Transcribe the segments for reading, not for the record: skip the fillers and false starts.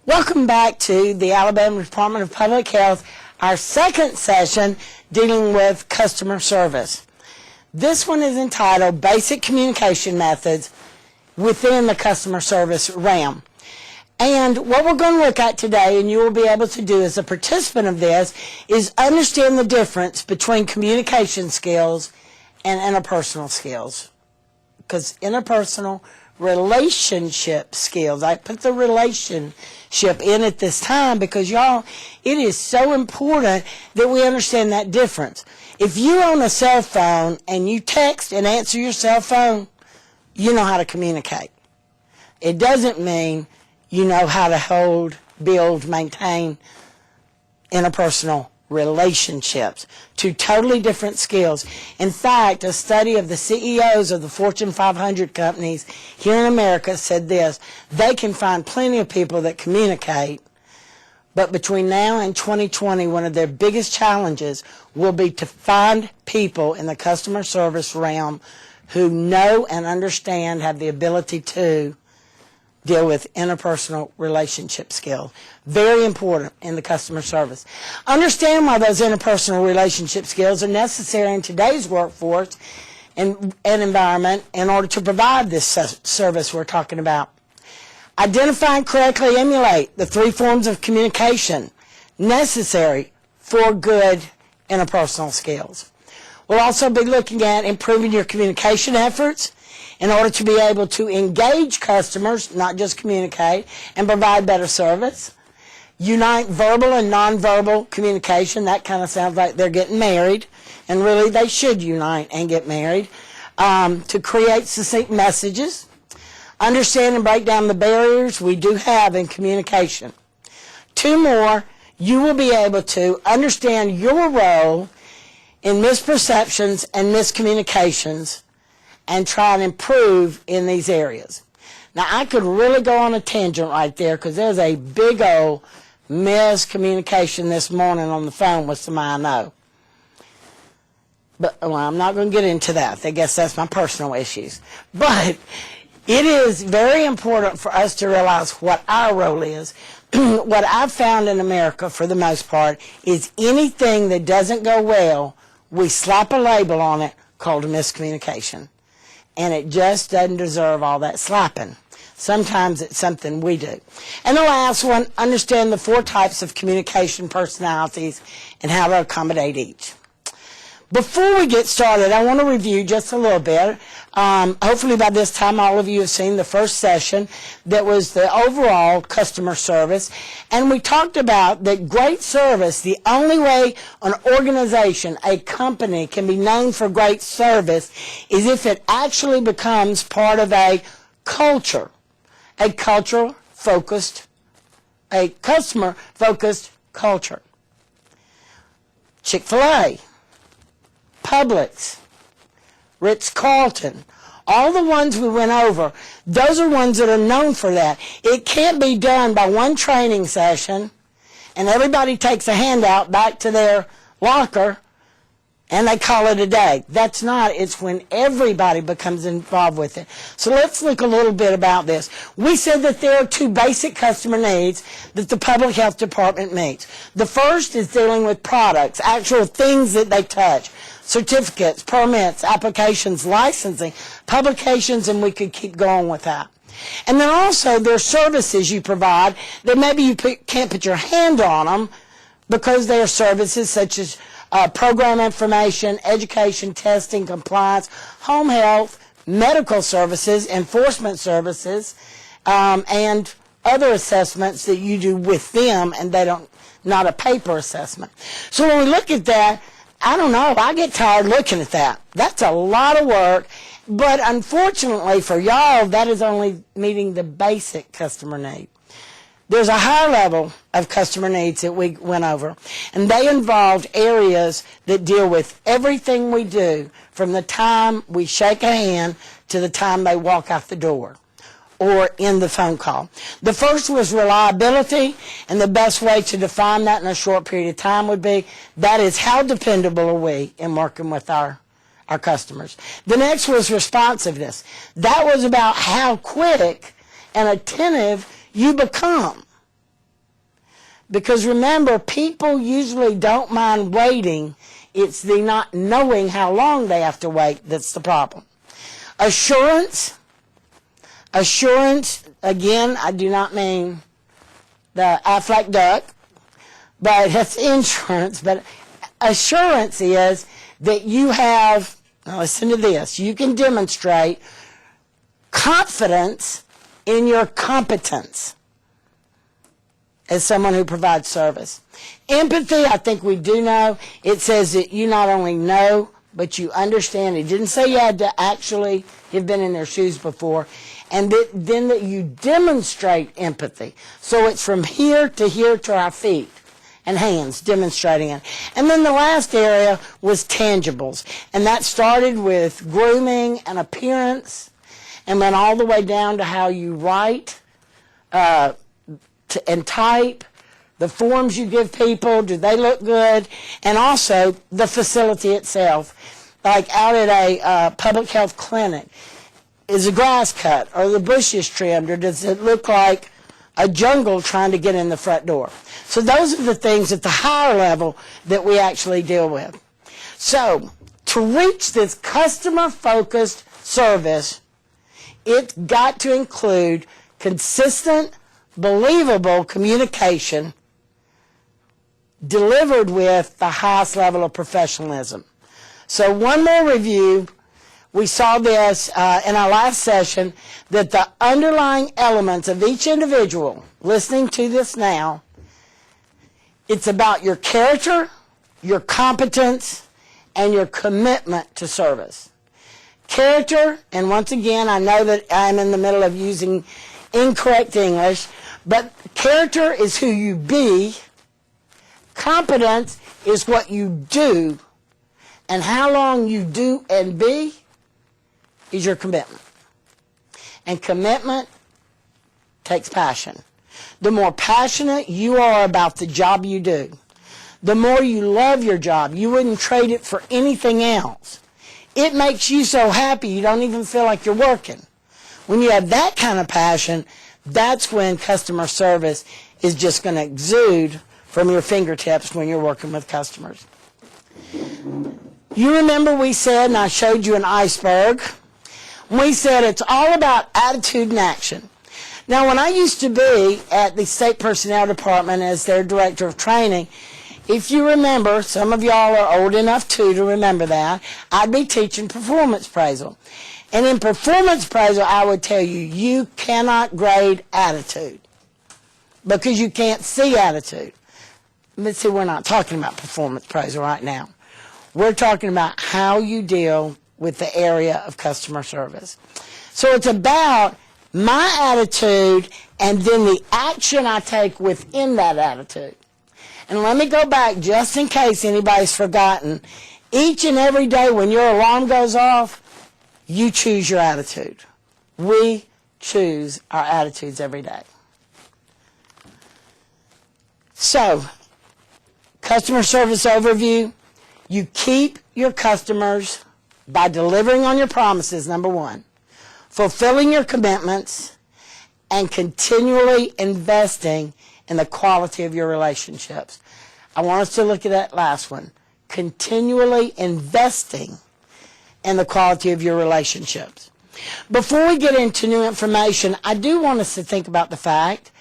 Welcome back to the Alabama Department of Public Health, our second session dealing with customer service. This one is entitled Basic Communication Methods within the customer service realm. And what we're going to look at today, and you will be able to do as a participant of this, is understand the difference between communication skills and interpersonal skills. Because interpersonal relationship skills, I put the relationship in at this time because y'all, it is so important that we understand that difference. If you own a cell phone and you text and answer your cell phone, you know how to communicate. It doesn't mean you know how to hold, build, maintain interpersonal relationships. Two totally different skills. In fact, a study of the CEOs of the Fortune 500 companies here in America said this: they can find plenty of people that communicate, but between now and 2020, one of their biggest challenges will be to find people in the customer service realm who know and understand, have the ability to deal with interpersonal relationship skills. Very important in the customer service. Understand why those interpersonal relationship skills are necessary in today's workforce and environment in order to provide this service we're talking about. Identify and correctly emulate the three forms of communication necessary for good interpersonal skills. We'll also be looking at improving your communication efforts in order to be able to engage customers, not just communicate, and provide better service. Unite verbal and nonverbal communication. That kind of sounds like they're getting married, and really they should unite and get married. To create succinct messages. Understand and break down the barriers we do have in communication. Two more, you will be able to understand your role in misperceptions and miscommunications and try and improve in these areas. Now, I could really go on a tangent right there because there's a big old miscommunication this morning on the phone with somebody I know. But well, I'm not going to get into that. I guess that's my personal issues. But it is very important for us to realize what our role is. What I've found in America, for the most part, is anything that doesn't go well, we slap a label on it called a miscommunication. And it just doesn't deserve all that slapping. Sometimes it's something we do. And the last one, understand the four types of communication personalities and how to accommodate each. Before we get started, I want to review just a little bit. Hopefully by this time all of you have seen the first session that was the overall customer service. And we talked about that great service, the only way an organization, a company can be known for great service is if it actually becomes part of a culture, a customer-focused culture. Chick-fil-A, Publix, Ritz-Carlton, all the ones we went over, those are ones that are known for that. It can't be done by one training session and everybody takes a handout back to their locker and they call it a day. That's not. It's when everybody becomes involved with it. So let's look a little bit about this. We said that there are two basic customer needs that the public health department meets. The first is dealing with products, actual things that they touch. Certificates, permits, applications, licensing, publications, and we could keep going with that. And then also there's services you provide that maybe you can't put your hand on them because they are services such as program information, education, testing, compliance, home health, medical services, enforcement services, and other assessments that you do with them, and they don't, not a paper assessment. So when we look at that, I don't know, I get tired looking at that. That's a lot of work, but unfortunately for y'all, that is only meeting the basic customer need. There's a higher level of customer needs that we went over, and they involved areas that deal with everything we do from the time we shake a hand to the time they walk out the door or in the phone call. The first was reliability, and the best way to define that in a short period of time would be, that is how dependable are we in working with our customers. The next was responsiveness. That was about how quick and attentive you become Because remember, people usually don't mind waiting. It's the not knowing how long they have to wait that's the problem. Assurance. Assurance, again, I do not mean the Aflac duck, but it's insurance. But assurance is that you have, now listen to this, you can demonstrate confidence in your competence as someone who provides service. Empathy, I think we do know. It says that you not only know, but you understand. It didn't say you had to actually have been in their shoes before. And then that you demonstrate empathy. So it's from here to our feet and hands, demonstrating it. And then the last area was tangibles. And that started with grooming and appearance and went all the way down to how you write and type, the forms you give people, do they look good, and also the facility itself. Like out at a public health clinic, is the grass cut or the bushes trimmed, or does it look like a jungle trying to get in the front door? So those are the things at the higher level that we actually deal with. So to reach this customer-focused service, it's got to include consistent, believable communication delivered with the highest level of professionalism. So one more review. We saw this in our last session, that the underlying elements of each individual listening to this now, it's about your character, your competence, and your commitment to service. Character, and once again, I know that I'm in the middle of using incorrect English, but character is who you be, competence is what you do, and how long you do and be is your commitment. And commitment takes passion. The more passionate you are about the job you do, the more you love your job. You wouldn't trade it for anything else. It makes you so happy you don't even feel like you're working. When you have that kind of passion, that's when customer service is just going to exude from your fingertips when you're working with customers. You remember we said, and I showed you an iceberg, we said it's all about attitude and action. Now, when I used to be at the State Personnel Department as their Director of Training, if you remember, some of y'all are old enough too to remember that, I'd be teaching performance appraisal. And in performance appraisal, I would tell you, you cannot grade attitude because you can't see attitude. But see, we're not talking about performance appraisal right now. We're talking about how you deal with the area of customer service. So it's about my attitude and then the action I take within that attitude. And let me go back just in case anybody's forgotten. Each and every day when your alarm goes off, you choose your attitude. We choose our attitudes every day. So, customer service overview. You keep your customers by delivering on your promises, number one, fulfilling your commitments, and continually investing in the quality of your relationships. I want us to look at that last one. Continually investing in the quality of your relationships. Before we get into new information, I do want us to think about the fact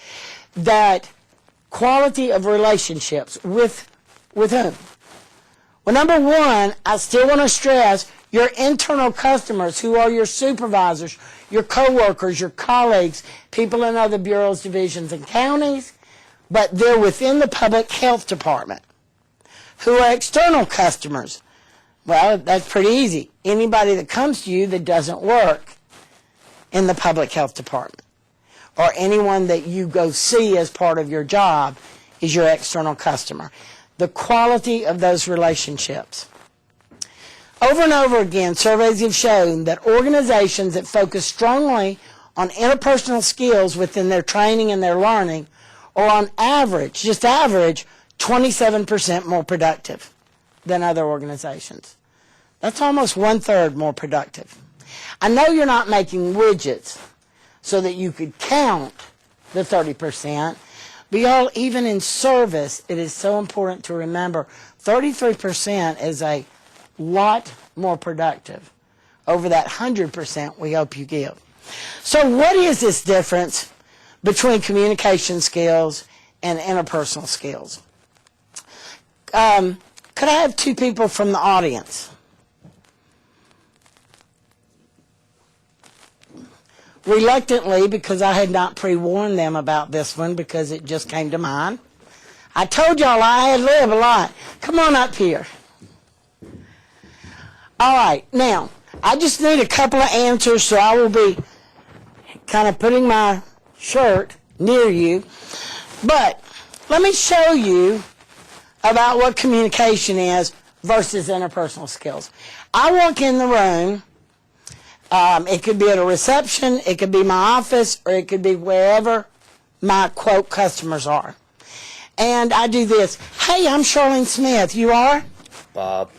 that quality of relationships with whom? Well, number one, I still want to stress your internal customers, who are your supervisors, your coworkers, your colleagues, people in other bureaus, divisions, and counties, but they're within the public health department. Who are external customers? Well, that's pretty easy. Anybody that comes to you that doesn't work in the public health department, or anyone that you go see as part of your job, is your external customer. The quality of those relationships. Over and over again, surveys have shown that organizations that focus strongly on interpersonal skills within their training and their learning are on average, just average, 27% more productive than other organizations. That's almost 1/3 more productive. I know you're not making widgets so that you could count the 30%, But y'all, even in service, it is so important to remember 33% is a lot more productive over that 100% we hope you give. So what is this difference between communication skills and interpersonal skills? Could I have 2 people from the audience? Reluctantly, because I had not pre-warned them about this one because it just came to mind. I told y'all I had lived a lot. Come on up here. All right, now, I just need a couple of answers, so I will be kind of putting my shirt near you. But let me show you about what communication is versus interpersonal skills. I walk in the room. It could be at a reception, it could be my office, or it could be wherever my, quote, customers are. And I do this. Hey, I'm Charlene Smith. You are? Bob.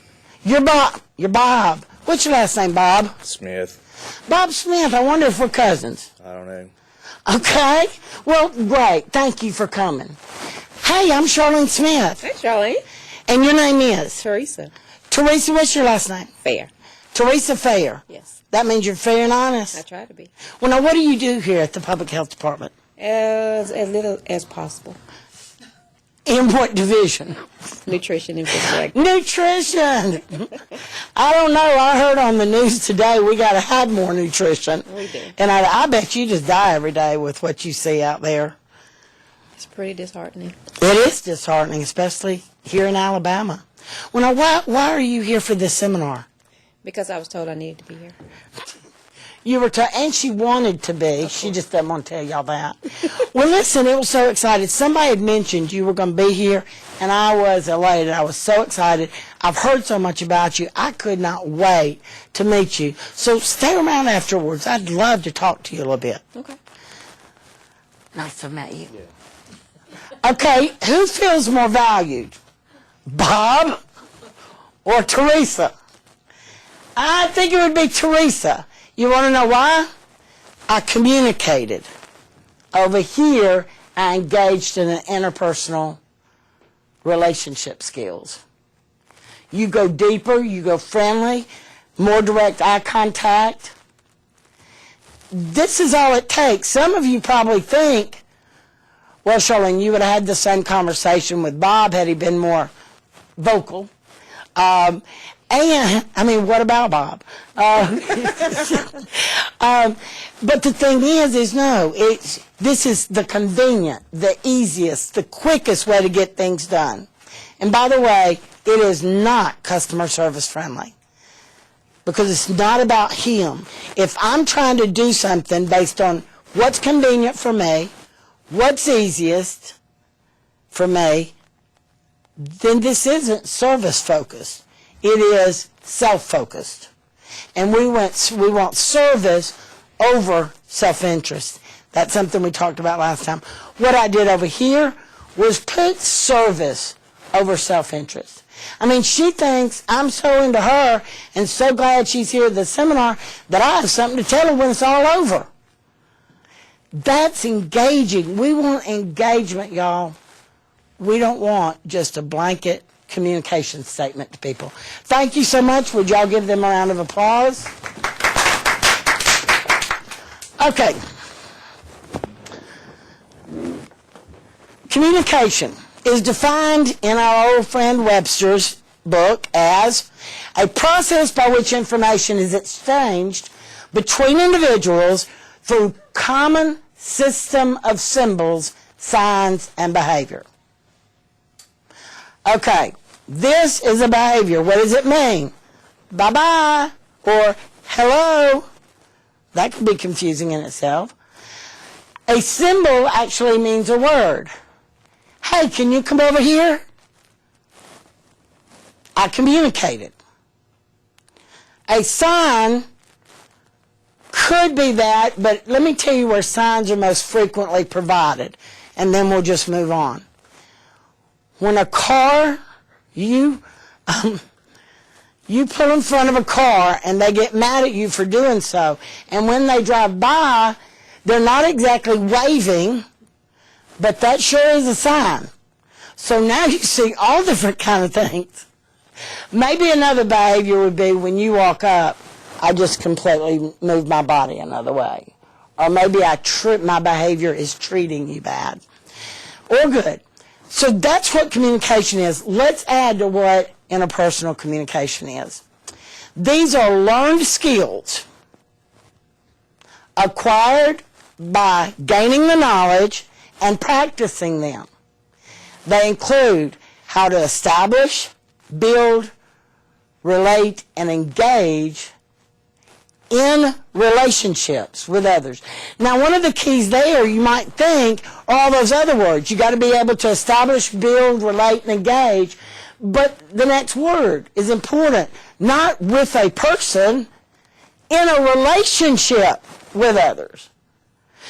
You're Bob. You're Bob. What's your last name, Bob? Smith. Bob Smith. I wonder if we're cousins. I don't know. Okay. Well, great. Thank you for coming. Hey, I'm Charlene Smith. Hey, Charlene. And your name is? Teresa. Teresa, what's your last name? Fair. Teresa Fair. Yes. That means you're fair and honest. I try to be. Well, now, what do you do here at the Public Health Department? As little as possible. In what division? Nutrition and physical. Nutrition! I don't know. I heard on the news today we got to have more nutrition. We do. And I bet you just die every day with what you see out there. It's pretty disheartening. It is disheartening, especially here in Alabama. Well, now, why are you here for this seminar? Because I was told I needed to be here. You were and she wanted to be. She just doesn't want to tell y'all that. Well, listen, it was so excited. Somebody had mentioned you were going to be here, and I was elated. I was so excited. I've heard so much about you. I could not wait to meet you. So stay around afterwards. I'd love to talk to you a little bit. Okay. Nice to meet you. Yeah. Okay, who feels more valued? Bob or Teresa? I think it would be Teresa. You want to know why? I communicated. Over here, I engaged in an interpersonal relationship skills. You go deeper, you go friendly, more direct eye contact. This is all it takes. Some of you probably think, well, Charlene, you would have had the same conversation with Bob had he been more vocal. And, I mean, what about Bob? But the thing is no, this is the convenient, the easiest, the quickest way to get things done. And by the way, it is not customer service friendly. Because it's not about him. If I'm trying to do something based on what's convenient for me, what's easiest for me, then this isn't service focused. It is self-focused. And we want service over self-interest. That's something we talked about last time. What I did over here was put service over self-interest. I mean, she thinks I'm so into her and so glad she's here at the seminar that I have something to tell her when it's all over. That's engaging. We want engagement, y'all. We don't want just a blanket communication statement to people. Thank you so much. Would y'all give them a round of applause? Okay. Communication is defined in our old friend Webster's book as a process by which information is exchanged between individuals through common system of symbols, signs, and behavior. Okay, this is a behavior. What does it mean? Bye-bye or hello. That could be confusing in itself. A symbol actually means a word. Hey, can you come over here? I communicated. A sign could be that, but let me tell you where signs are most frequently provided, and then we'll just move on. When a car, you pull in front of a car and they get mad at you for doing so, and when they drive by, they're not exactly waving, but that sure is a sign. So now you see all different kind of things. Maybe another behavior would be when you walk up, I just completely move my body another way. Or maybe my behavior is treating you bad. Or good. So that's what communication is. Let's add to what interpersonal communication is. These are learned skills acquired by gaining the knowledge and practicing them. They include how to establish, build, relate, and engage in relationships with others. Now, one of the keys there, you might think, are all those other words. You got to be able to establish, build, relate, and engage. But the next word is important. Not with a person, in a relationship with others.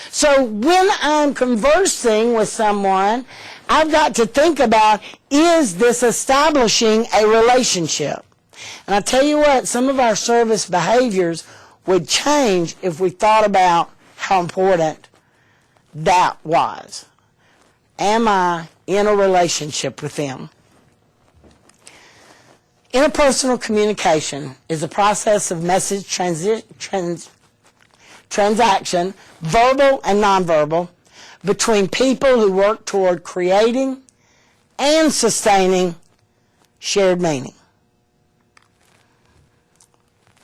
So when I'm conversing with someone, I've got to think about, is this establishing a relationship? And I tell you what, some of our service behaviors would change if we thought about how important that was. Am I in a relationship with them? Interpersonal communication is a process of message transaction, verbal and nonverbal, between people who work toward creating and sustaining shared meaning.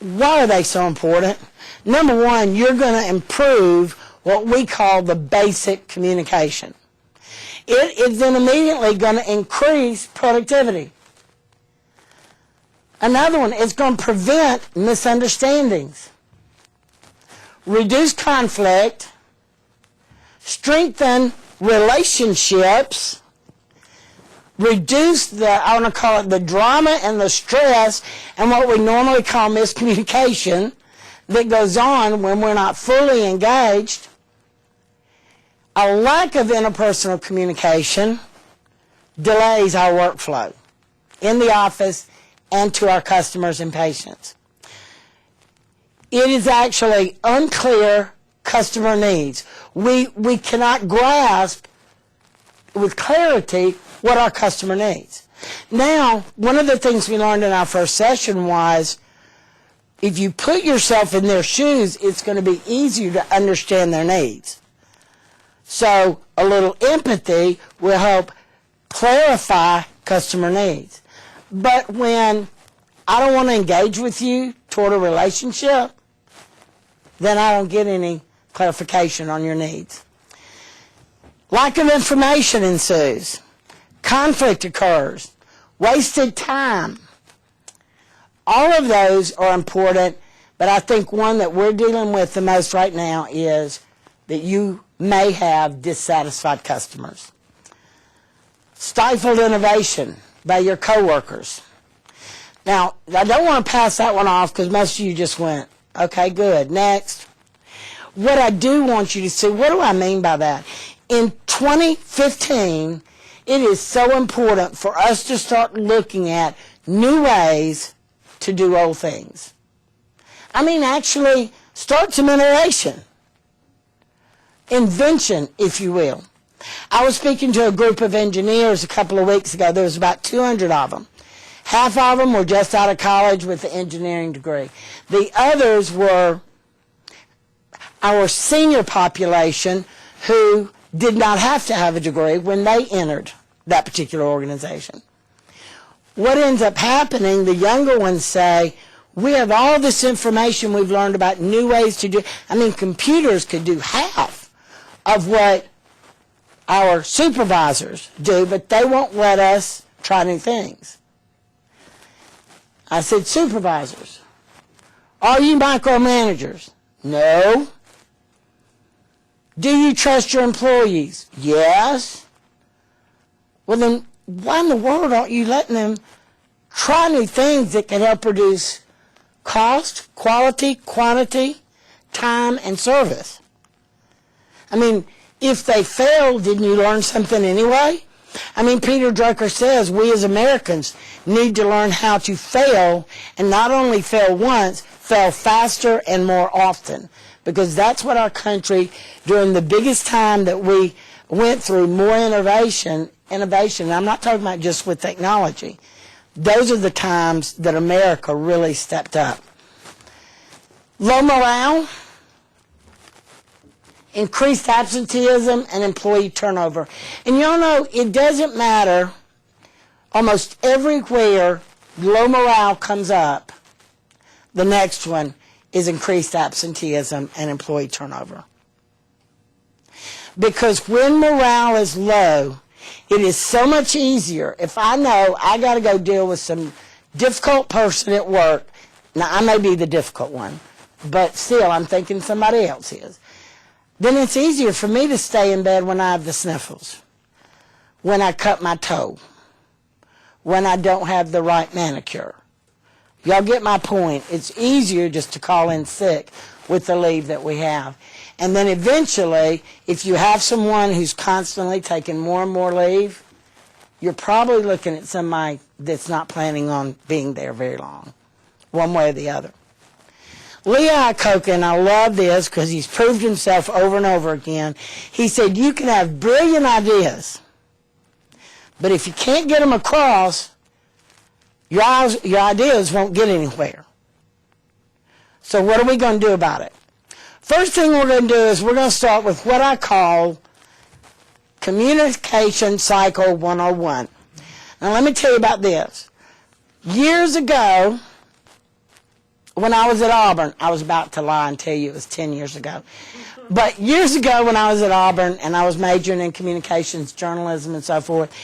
Why are they so important? Number one, you're going to improve what we call the basic communication. It is then immediately going to increase productivity. Another one is going to prevent misunderstandings, reduce conflict, strengthen relationships, reduce I want to call it the drama and the stress and what we normally call miscommunication that goes on when we're not fully engaged. A lack of interpersonal communication delays our workflow in the office and to our customers and patients. It is actually unclear customer needs. We cannot grasp with clarity what our customer needs. Now, one of the things we learned in our first session was if you put yourself in their shoes, it's going to be easier to understand their needs. So a little empathy will help clarify customer needs. But when I don't want to engage with you toward a relationship, then I don't get any clarification on your needs. Lack of information ensues. Conflict occurs. Wasted time. All of those are important, but I think one that we're dealing with the most right now is that you may have dissatisfied customers. Stifled innovation by your coworkers. Now, I don't want to pass that one off because most of you just went, okay, good, next. What I do want you to see, what do I mean by that? In 2015, it is so important for us to start looking at new ways to do old things. I mean, actually, start some innovation. Invention, if you will. I was speaking to a group of engineers a couple of weeks ago. There was about 200 of them. Half of them were just out of college with an engineering degree. The others were our senior population who did not have to have a degree when they entered that particular organization. What ends up happening, the younger ones say, we have all this information we've learned about new ways to do. I mean, computers could do half of what our supervisors do, but they won't let us try new things. I said, supervisors, are you micromanagers? No. Do you trust your employees? Yes. Well, then why in the world aren't you letting them try new things that can help reduce cost, quality, quantity, time, and service? I mean, if they fail, didn't you learn something anyway? I mean, Peter Drucker says we as Americans need to learn how to fail, and not only fail once, fail faster and more often. Because that's what our country, during the biggest time that we went through more innovation. I'm not talking about just with technology. Those are the times that America really stepped up. Low morale, increased absenteeism, and employee turnover. And y'all know it doesn't matter, almost everywhere low morale comes up, the next one is increased absenteeism and employee turnover. Because when morale is low, it is so much easier. If I know I got to go deal with some difficult person at work, now I may be the difficult one, but still I'm thinking somebody else is, then it's easier for me to stay in bed when I have the sniffles, when I cut my toe, when I don't have the right manicure. Y'all get my point. It's easier just to call in sick with the leave that we have. And then eventually, if you have someone who's constantly taking more and more leave, you're probably looking at somebody that's not planning on being there very long, one way or the other. Lee Iacocca, and I love this because he's proved himself over and over again, he said you can have brilliant ideas, but if you can't get them across, your ideas won't get anywhere. So what are we going to do about it? First thing we're going to do is we're going to start with what I call Communication Cycle 101. Now let me tell you about this. Years ago, when I was at Auburn, I was about to lie and tell you it was 10 years ago. But years ago when I was at Auburn and I was majoring in communications, journalism, and so forth,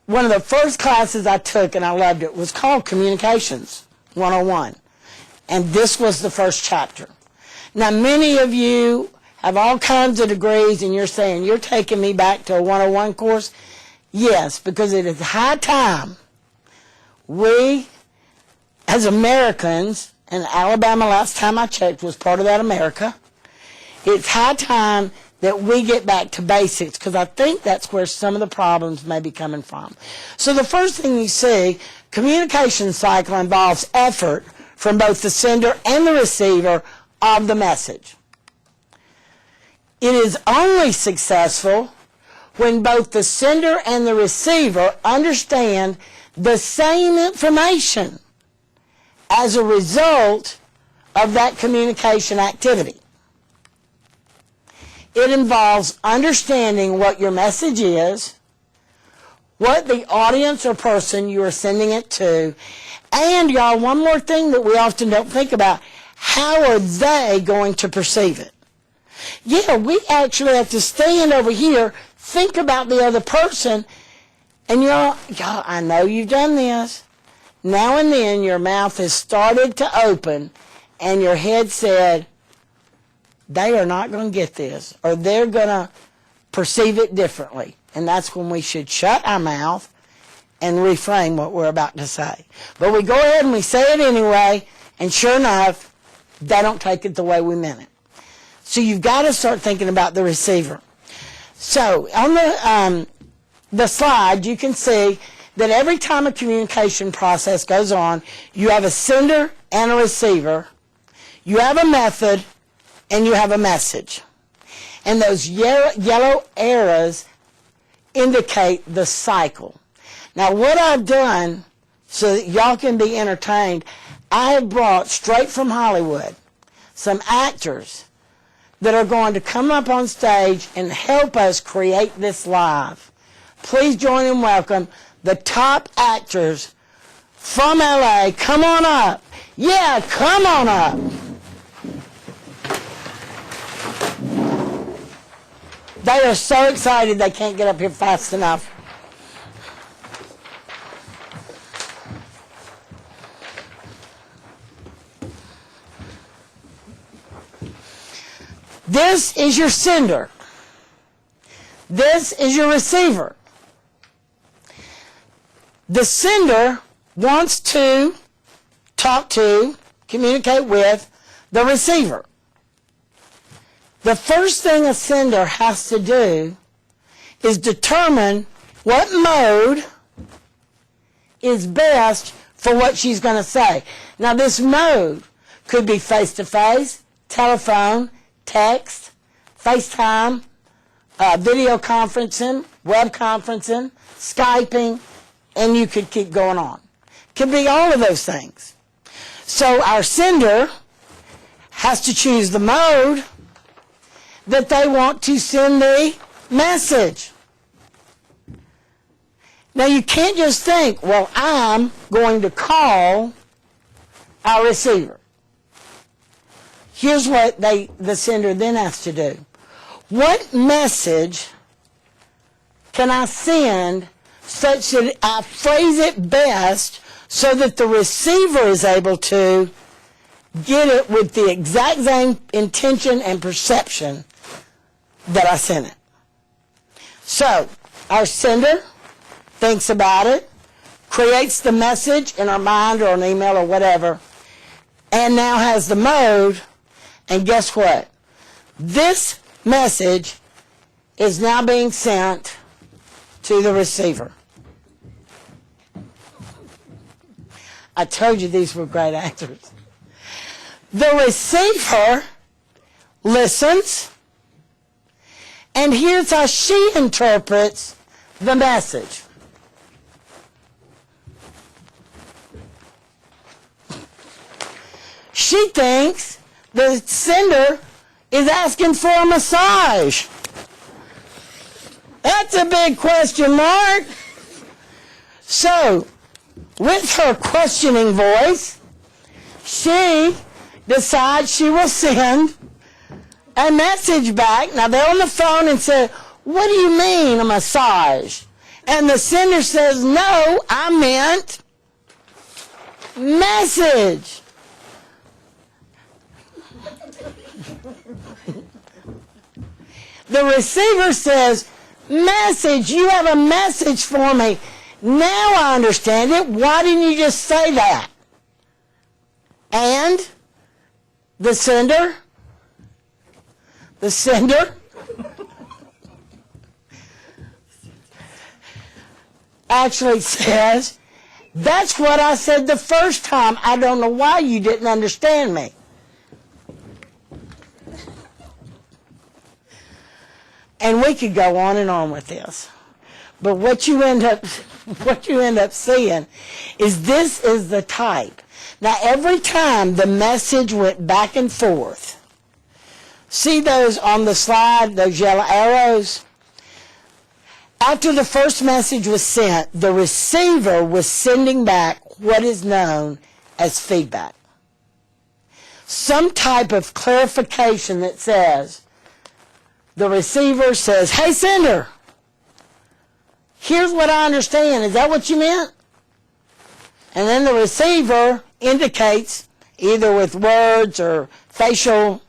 one of the first classes I took, and I loved it, was called Communications 101. And this was the first chapter. Now, many of you have all kinds of degrees, and you're saying, you're taking me back to a 101 course? Yes, because it is high time we, as Americans, and Alabama, last time I checked, was part of that America, it's high time that we get back to basics, because I think that's where some of the problems may be coming from. So the first thing you see, communication cycle involves effort from both the sender and the receiver of the message. It is only successful when both the sender and the receiver understand the same information as a result of that communication activity. It involves understanding what your message is, what the audience or person you are sending it to, and y'all, one more thing that we often don't think about, how are they going to perceive it? Yeah, we actually have to stand over here, think about the other person, and y'all, I know you've done this. Now and then your mouth has started to open and your head said, they are not going to get this, or they're going to perceive it differently. And that's when we should shut our mouth and reframe what we're about to say. But we go ahead and we say it anyway, and sure enough, they don't take it the way we meant it. So you've got to start thinking about the receiver. So on the slide, you can see that every time a communication process goes on, you have a sender and a receiver, you have a method, and you have a message. And those yellow arrows indicate the cycle. Now what I've done, so that y'all can be entertained, I have brought straight from Hollywood some actors that are going to come up on stage and help us create this live. Please join and welcome the top actors from LA. Come on up. Yeah, come on up. They are so excited they can't get up here fast enough. This is your sender. This is your receiver. The sender wants to talk to, communicate with the receiver. The first thing a sender has to do is determine what mode is best for what she's going to say. Now this mode could be face-to-face, telephone, text, FaceTime, video conferencing, web conferencing, Skyping, and you could keep going on. Could be all of those things. So our sender has to choose the mode that they want to send the message. Now you can't just think, well, I'm going to call our receiver. Here's what the sender then has to do. What message can I send such that I phrase it best so that the receiver is able to get it with the exact same intention and perception that I sent it? So, our sender thinks about it, creates the message in our mind or an email or whatever, and now has the mode, and guess what? This message is now being sent to the receiver. I told you these were great answers. The receiver listens, and here's how she interprets the message. She thinks the sender is asking for a massage. That's a big question mark. So, with her questioning voice, she decides she will send a message back. Now, they're on the phone and say, what do you mean, a massage? And the sender says, no, I meant message. The receiver says, message, you have a message for me. Now I understand it. Why didn't you just say that? And the sender actually says, that's what I said the first time. I don't know why you didn't understand me. And we could go on and on with this. But what you end up seeing is this is the type. Now every time the message went back and forth, see those on the slide, those yellow arrows? After the first message was sent, the receiver was sending back what is known as feedback. Some type of clarification that says, the receiver says, hey sender, here's what I understand. Is that what you meant? And then the receiver indicates, either with words or facial,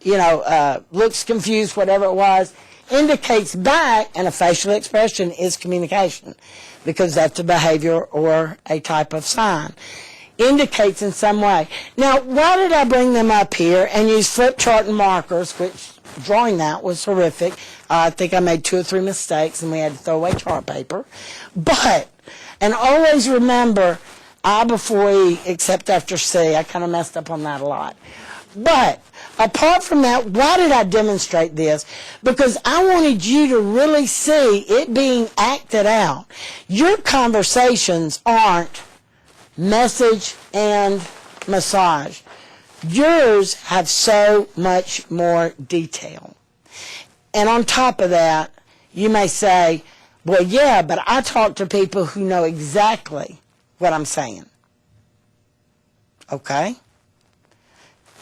looks confused, whatever it was, indicates back, and a facial expression is communication because that's a behavior or a type of sign. Indicates in some way. Now, why did I bring them up here and use flip chart and markers, which drawing that was horrific. I think I made 2 or 3 mistakes and we had to throw away chart paper. But, and always remember, I before E except after C. I kind of messed up on that a lot. But, apart from that, why did I demonstrate this? Because I wanted you to really see it being acted out. Your conversations aren't message and massage. Yours have so much more detail. And on top of that, you may say, well, yeah, but I talk to people who know exactly what I'm saying. Okay?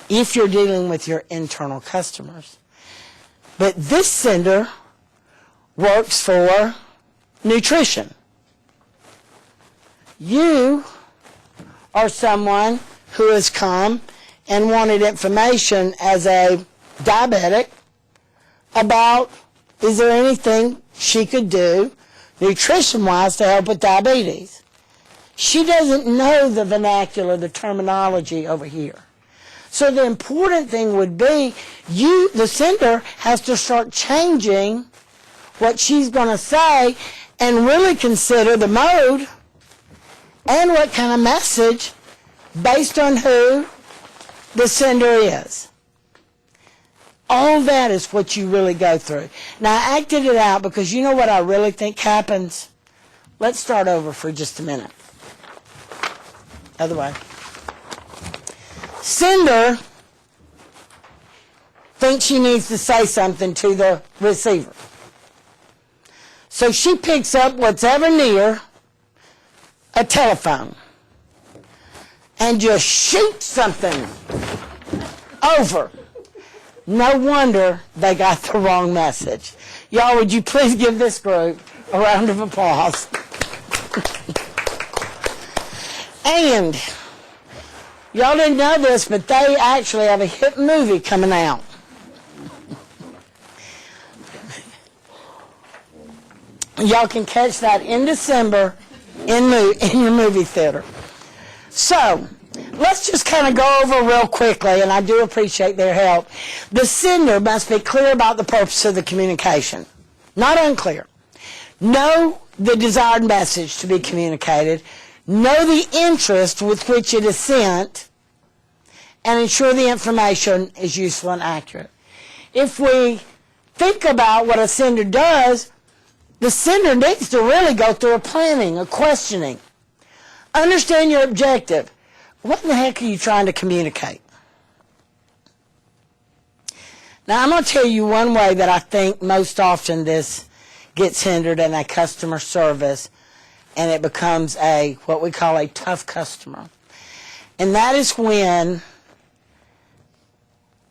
If you're dealing with your internal customers. But this sender works for nutrition. You are someone who has come and wanted information as a diabetic about is there anything she could do nutrition-wise to help with diabetes. She doesn't know the vernacular, the terminology over here. So the important thing would be you, the sender, has to start changing what she's going to say and really consider the mode and what kind of message based on who the sender is. All that is what you really go through. Now, I acted it out because you know what I really think happens? Let's start over for just a minute. Other way. Sender thinks she needs to say something to the receiver. So she picks up what's ever near a telephone and just shoots something over. No wonder they got the wrong message. Y'all, would you please give this group a round of applause? And y'all didn't know this, but they actually have a hit movie coming out. Y'all can catch that in December in your movie theater. So, let's just kind of go over real quickly, and I do appreciate their help. The sender must be clear about the purpose of the communication. Not unclear. Know the desired message to be communicated. Know the interest with which it is sent, and ensure the information is useful and accurate. If we think about what a sender does, the sender needs to really go through a planning, a questioning. Understand your objective. What in the heck are you trying to communicate? Now, I'm going to tell you one way that I think most often this gets hindered in a customer service, and it becomes what we call a tough customer. And that is when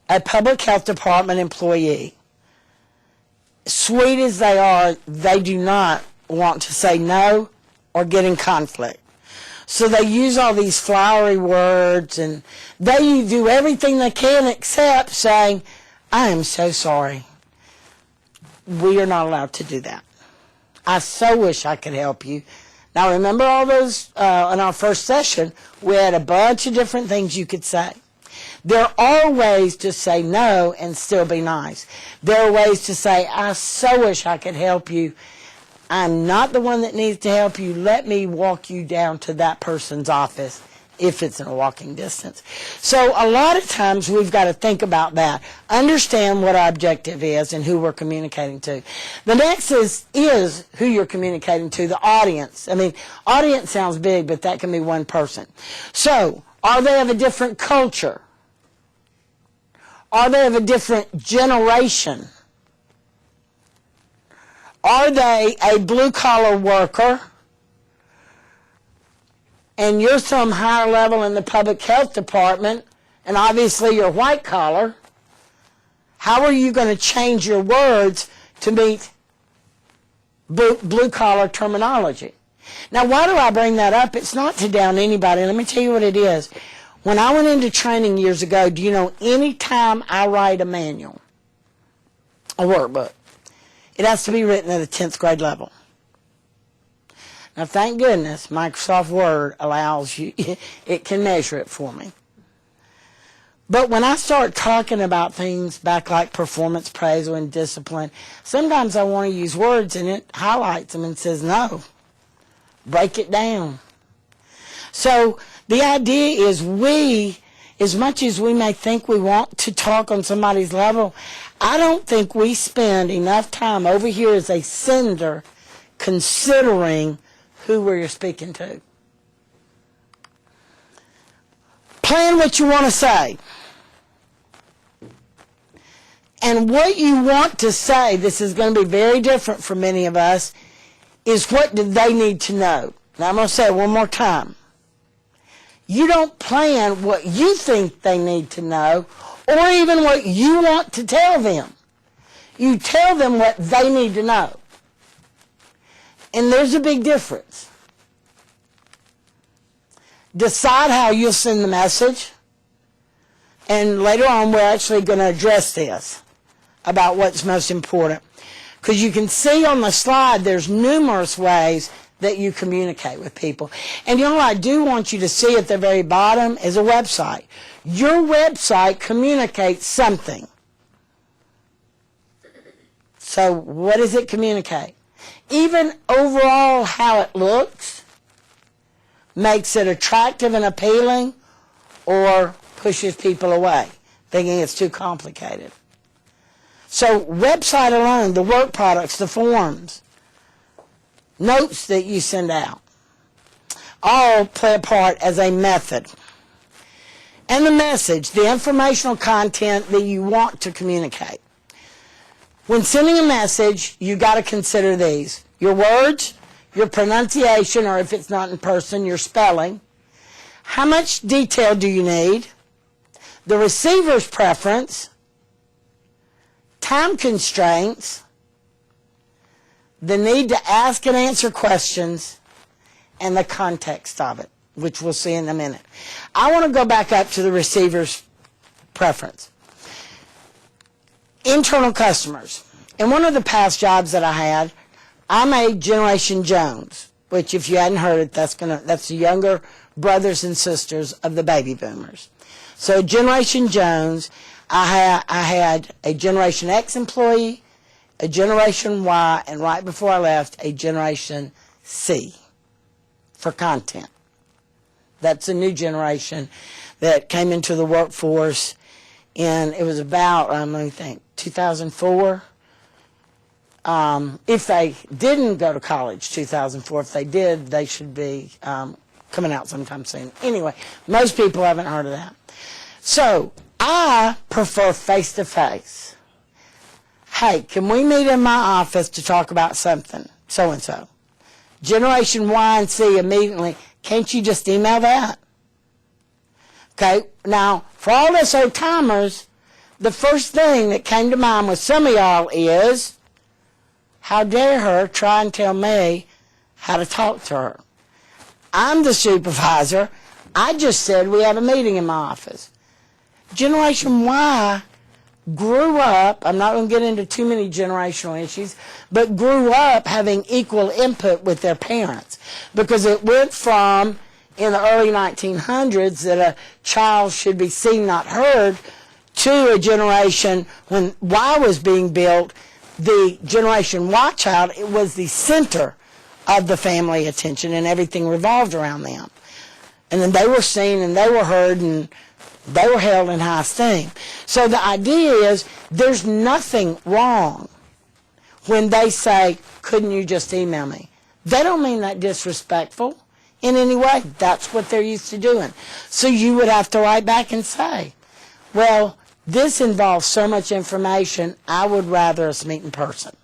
a public health department employee, sweet as they are, they do not want to say no or get in conflict. So they use all these flowery words, and they do everything they can except saying, I am so sorry. We are not allowed to do that. I so wish I could help you. Now remember all those, in our first session, we had a bunch of different things you could say. There are ways to say no and still be nice. There are ways to say, I so wish I could help you. I'm not the one that needs to help you. Let me walk you down to that person's office if it's in a walking distance. So a lot of times we've got to think about that. Understand what our objective is and who we're communicating to. The next is who you're communicating to, the audience. I mean, audience sounds big, but that can be one person. So, are they of a different culture? Are they of a different generation? Are they a blue-collar worker? And you're some higher level in the public health department, and obviously you're white-collar. How are you going to change your words to meet blue-collar terminology? Now, why do I bring that up? It's not to down anybody. Let me tell you what it is. When I went into training years ago, do you know any time I write a manual, a workbook, it has to be written at a 10th grade level. Now, thank goodness, Microsoft Word allows you, it can measure it for me. But when I start talking about things back like performance appraisal and discipline, sometimes I want to use words and it highlights them and says, no, break it down. So the idea is as much as we may think we want to talk on somebody's level, I don't think we spend enough time over here as a sender considering who we're speaking to. Plan what you want to say. And what you want to say, this is going to be very different for many of us, is what do they need to know. Now I'm going to say it one more time. You don't plan what you think they need to know or even what you want to tell them. You tell them what they need to know. And there's a big difference. Decide how you'll send the message. And later on we're actually going to address this about what's most important. Because you can see on the slide there's numerous ways that you communicate with people. And you know what I do want you to see at the very bottom is a website. Your website communicates something. So what does it communicate? Even overall how it looks makes it attractive and appealing or pushes people away, thinking it's too complicated. So website alone, the work products, the forms, notes that you send out, all play a part as a method. And the message, the informational content that you want to communicate. When sending a message, you got to consider these: your words, your pronunciation, or if it's not in person, your spelling. How much detail do you need? The receiver's preference, time constraints, the need to ask and answer questions, and the context of it, which we'll see in a minute. I want to go back up to the receiver's preference. Internal customers. In one of the past jobs that I had, I made Generation Jones, which, if you hadn't heard it, that's the younger brothers and sisters of the baby boomers. So Generation Jones, I had a Generation X employee, a Generation Y, and right before I left, a Generation C for content. That's a new generation that came into the workforce in, it was about, let me think, 2004. If they didn't go to college, 2004. If they did, they should be coming out sometime soon. Anyway, most people haven't heard of that. So I prefer face-to-face. Hey, can we meet in my office to talk about something? So-and-so. Generation Y and C immediately, can't you just email that? Okay, now, for all us old-timers, the first thing that came to mind with some of y'all is, how dare her try and tell me how to talk to her? I'm the supervisor. I just said we had a meeting in my office. Generation Y grew up, I'm not going to get into too many generational issues, but grew up having equal input with their parents. Because it went from, in the early 1900s, that a child should be seen, not heard, to a generation when Y was being built, the Generation Y child, it was the center of the family attention and everything revolved around them. And then they were seen and they were heard and they were held in high esteem. So the idea is there's nothing wrong when they say, couldn't you just email me? They don't mean that disrespectful in any way. That's what they're used to doing. So you would have to write back and say, well, this involves so much information, I would rather us meet in person.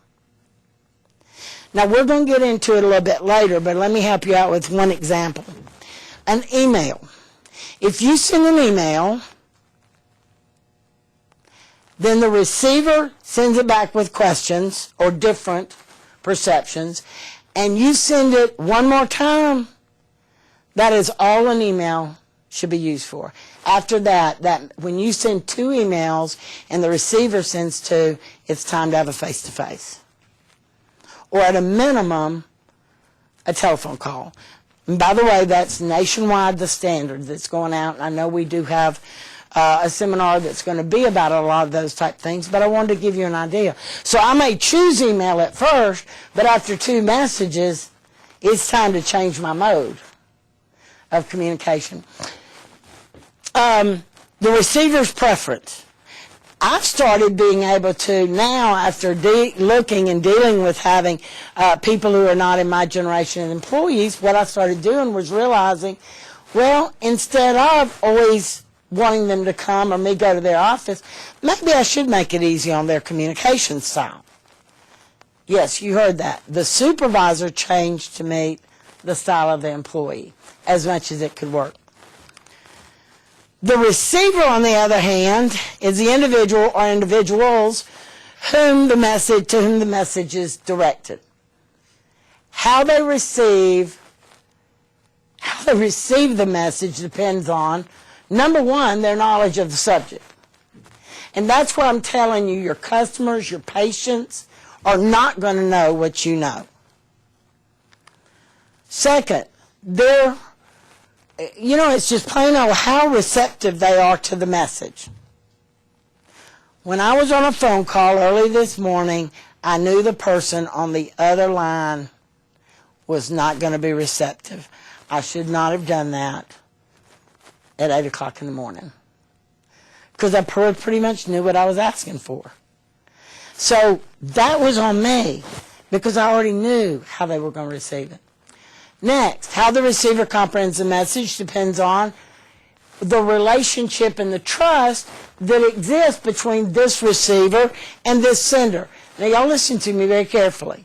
Now, we're going to get into it a little bit later, but let me help you out with one example. An email. If you send an email, then the receiver sends it back with questions or different perceptions, and you send it one more time, that is all an email should be used for. After that, when you send 2 emails and the receiver sends 2, it's time to have a face-to-face. Or at a minimum, a telephone call. And by the way, that's nationwide the standard that's going out. And I know we do have a seminar that's going to be about a lot of those type things, but I wanted to give you an idea. So I may choose email at first, but after 2 messages, it's time to change my mode of communication. The receiver's preference. I've started being able to now, after looking and dealing with having people who are not in my generation of employees, what I started doing was realizing, well, instead of always wanting them to come or me go to their office, maybe I should make it easy on their communication style. Yes, you heard that. The supervisor changed to meet the style of the employee as much as it could work. The receiver, on the other hand, is the individual or individuals to whom the message is directed. How they receive the message depends on, number one, their knowledge of the subject. And that's what I'm telling you, your customers, your patients are not going to know what you know. Second, it's just plain old how receptive they are to the message. When I was on a phone call early this morning, I knew the person on the other line was not going to be receptive. I should not have done that at 8 o'clock in the morning because I pretty much knew what I was asking for. So that was on me because I already knew how they were going to receive it. Next, how the receiver comprehends the message depends on the relationship and the trust that exists between this receiver and this sender. Now, y'all listen to me very carefully.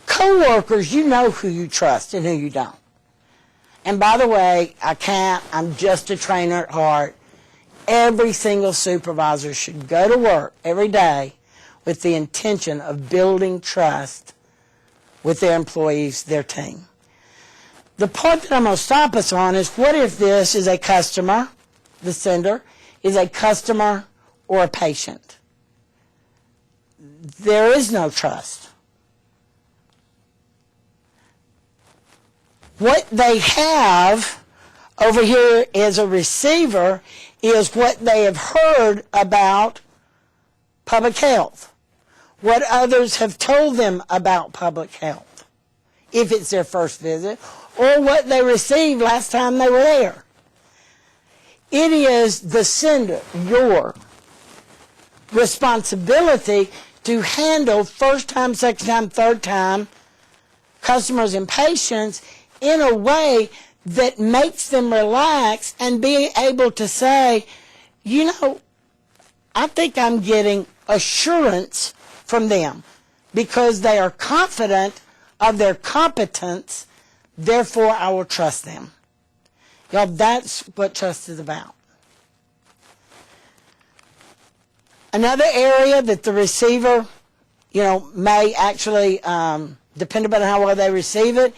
Co-workers, you know who you trust and who you don't. And by the way, I'm just a trainer at heart. Every single supervisor should go to work every day with the intention of building trust with their employees, their team. The part that I'm going to stop us on is, what if this is a customer, the sender, is a customer or a patient? There is no trust. What they have over here as a receiver is what they have heard about public health, what others have told them about public health, if it's their first visit, or what they received last time they were there. It is the sender, your responsibility to handle first time, second time, third time customers and patients in a way that makes them relax and be able to say, you know, I think I'm getting assurance from them because they are confident of their competence, therefore I will trust them. Y'all, that's what trust is about. Another area that the receiver, may actually, depending on how well they receive it,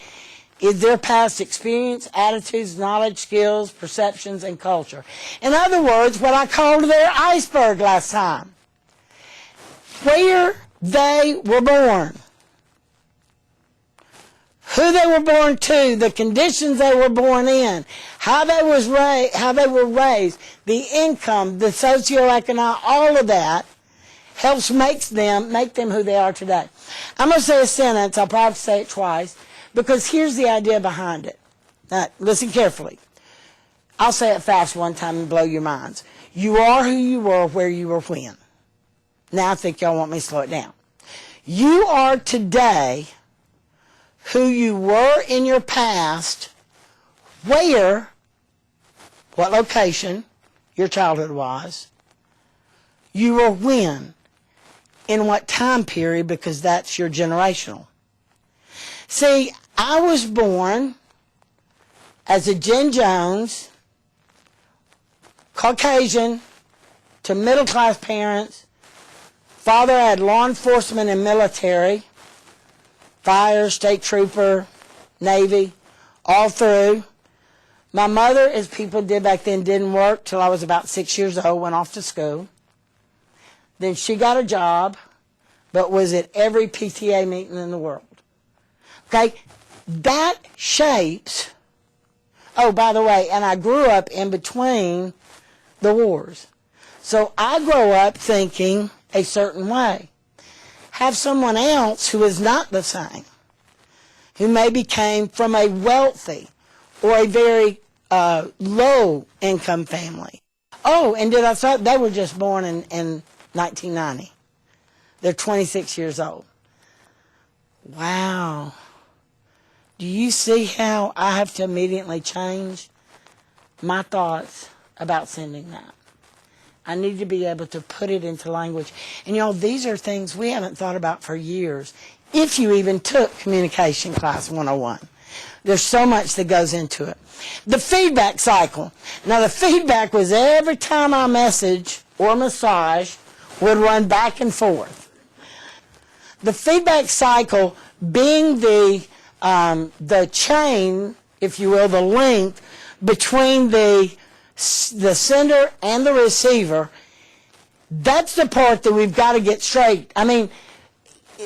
is their past experience, attitudes, knowledge, skills, perceptions, and culture. In other words, what I called their iceberg last time. Where they were born, who they were born to, the conditions they were born in, how they were raised, the income, the socioeconomic, all of that helps make them who they are today. I'm going to say a sentence. I'll probably say it twice because here's the idea behind it. Now, listen carefully. I'll say it fast one time and blow your minds. You are who you were where you were when. Now I think y'all want me to slow it down. You are today who you were in your past, where, what location your childhood was, you were when, in what time period, because that's your generational. See, I was born as a Jen Jones, Caucasian, to middle-class parents. Father had law enforcement and military, fire, state trooper, Navy, all through. My mother, as people did back then, didn't work till I was about 6 years old, went off to school. Then she got a job, but was at every PTA meeting in the world. Okay? That shapes, oh, by the way, and I grew up in between the wars. So I grow up thinking a certain way. Have someone else who is not the same, who maybe came from a wealthy or a very low-income family. Oh, and did I say they were just born in 1990. They're 26 years old. Wow. Do you see how I have to immediately change my thoughts about sending that? I need to be able to put it into language. And y'all, these are things we haven't thought about for years, if you even took Communication Class 101. There's so much that goes into it. The feedback cycle. Now, the feedback was every time I message or massage would run back and forth. The feedback cycle being the chain, if you will, the link between the sender and the receiver. That's the part that we've got to get straight. I mean,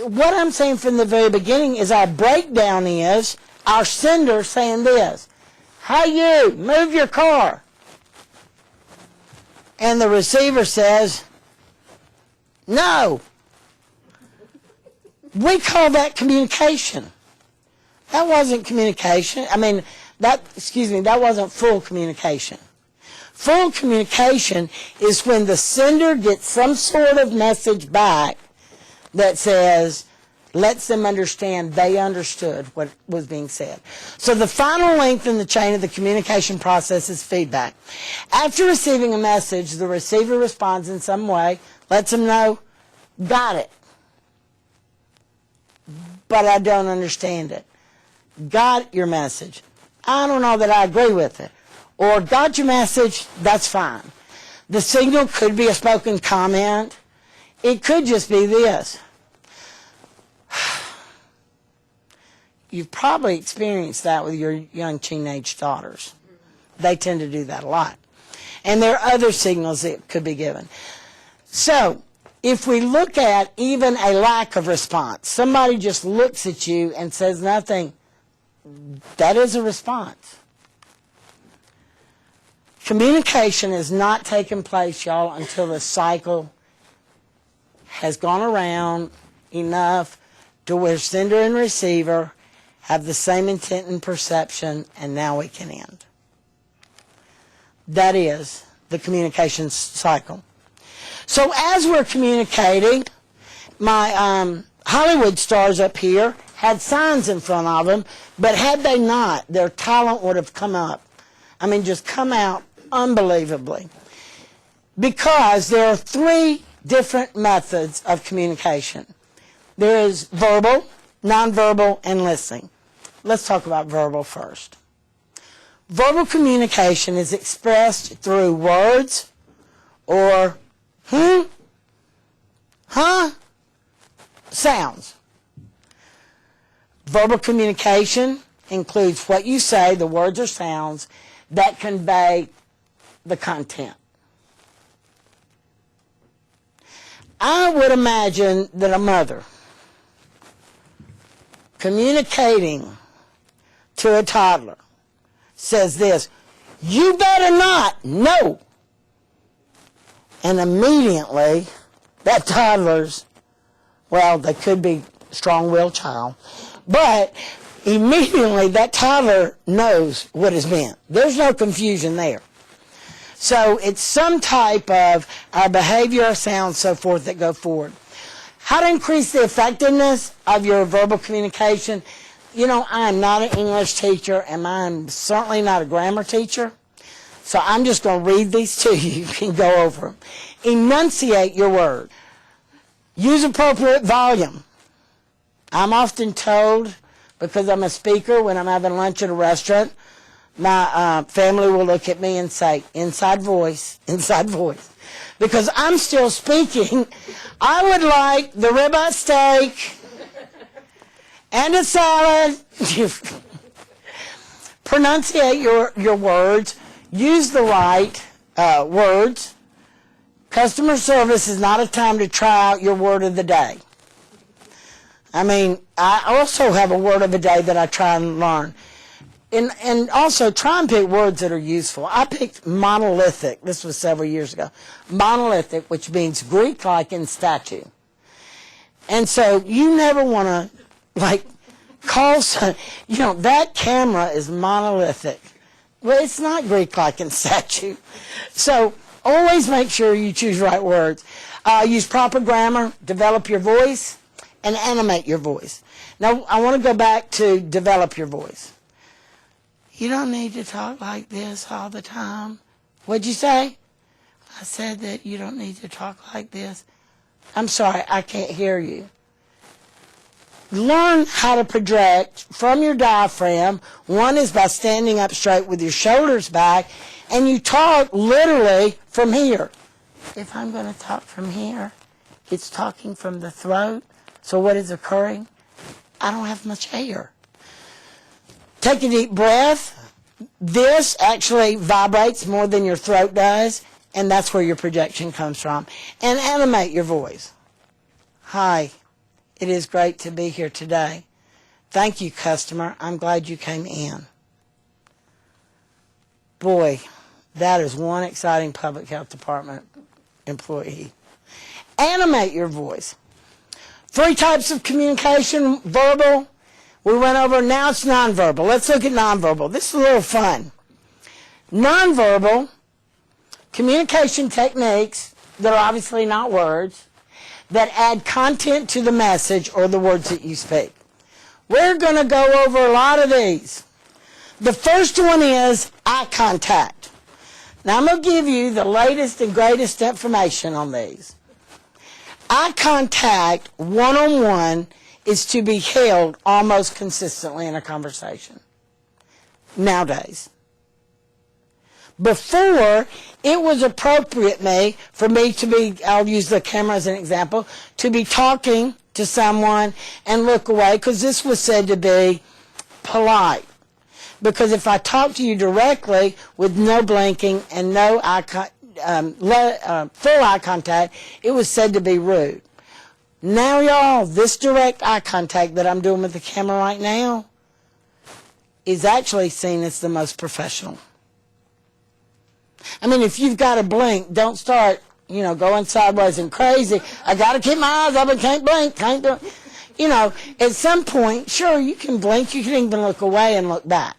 what I'm saying from the very beginning is our breakdown is our sender saying this, "Hey you, move your car." And the receiver says, "No." We call that communication. That wasn't communication. That wasn't full communication. Full communication is when the sender gets some sort of message back that says, lets them understand they understood what was being said. So the final link in the chain of the communication process is feedback. After receiving a message, the receiver responds in some way, lets them know, got it, but I don't understand it. Got your message. I don't know that I agree with it. Or got your message, that's fine. The signal could be a spoken comment. It could just be this. You've probably experienced that with your young teenage daughters. They tend to do that a lot. And there are other signals that could be given. So, if we look at even a lack of response, somebody just looks at you and says nothing, that is a response. Communication is not taking place, y'all, until the cycle has gone around enough to where sender and receiver have the same intent and perception, and now we can end. That is the communication cycle. So as we're communicating, my Hollywood stars up here had signs in front of them, but had they not, their talent would have come up. I mean, just come out unbelievably. Because there are three different methods of communication. There is verbal, nonverbal, and listening. Let's talk about verbal first. Verbal communication is expressed through words or sounds. Verbal communication includes what you say, the words or sounds, that convey the content. I would imagine that a mother communicating to a toddler says this, you better not, no. And immediately that toddler's, well, they could be strong-willed child, but immediately that toddler knows what is meant. There's no confusion there. So it's some type of our behavior, our sound, so forth that go forward. How to increase the effectiveness of your verbal communication? You know, I'm not an English teacher, and I'm certainly not a grammar teacher. So I'm just going to read these to you. You can go over them. Enunciate your words. Use appropriate volume. I'm often told, because I'm a speaker, when I'm having lunch at a restaurant, my family will look at me and say, inside voice, inside voice. Because I'm still speaking. I would like the ribeye steak and a salad. Pronunciate your words. Use the right words. Customer service is not a time to try out your word of the day. I mean, I also have a word of the day that I try and learn. And also try and pick words that are useful. I picked monolithic. This was several years ago. Monolithic, which means Greek-like in statue. And so you never want to, like, call some, you know, that camera is monolithic. Well, it's not Greek-like in statue. So always make sure you choose the right words. Use proper grammar, develop your voice, and animate your voice. Now, I want to go back to develop your voice. You don't need to talk like this all the time. What'd you say? I said that you don't need to talk like this. I'm sorry, I can't hear you. Learn how to project from your diaphragm. One is by standing up straight with your shoulders back, and you talk literally from here. If I'm going to talk from here, it's talking from the throat. So what is occurring? I don't have much air. Take a deep breath. This actually vibrates more than your throat does, and that's where your projection comes from. And animate your voice. Hi, it is great to be here today. Thank you, customer. I'm glad you came in. Boy, that is one exciting public health department employee. Animate your voice. 3 types of communication, verbal. We went over, now it's nonverbal. Let's look at nonverbal. This is a little fun. Nonverbal communication techniques that are obviously not words that add content to the message or the words that you speak. We're going to go over a lot of these. The first one is eye contact. Now, I'm going to give you the latest and greatest information on these. Eye contact, one-on-one, is to be held almost consistently in a conversation nowadays. Before, it was appropriate for me to be, I'll use the camera as an example, to be talking to someone and look away, because this was said to be polite. Because if I talk to you directly with no blinking and no full eye contact, it was said to be rude. Now, y'all, this direct eye contact that I'm doing with the camera right now is actually seen as the most professional. I mean, if you've got to blink, don't start, going sideways and crazy. I got to keep my eyes open, can't blink, can't do it. At some point, sure, you can blink, you can even look away and look back.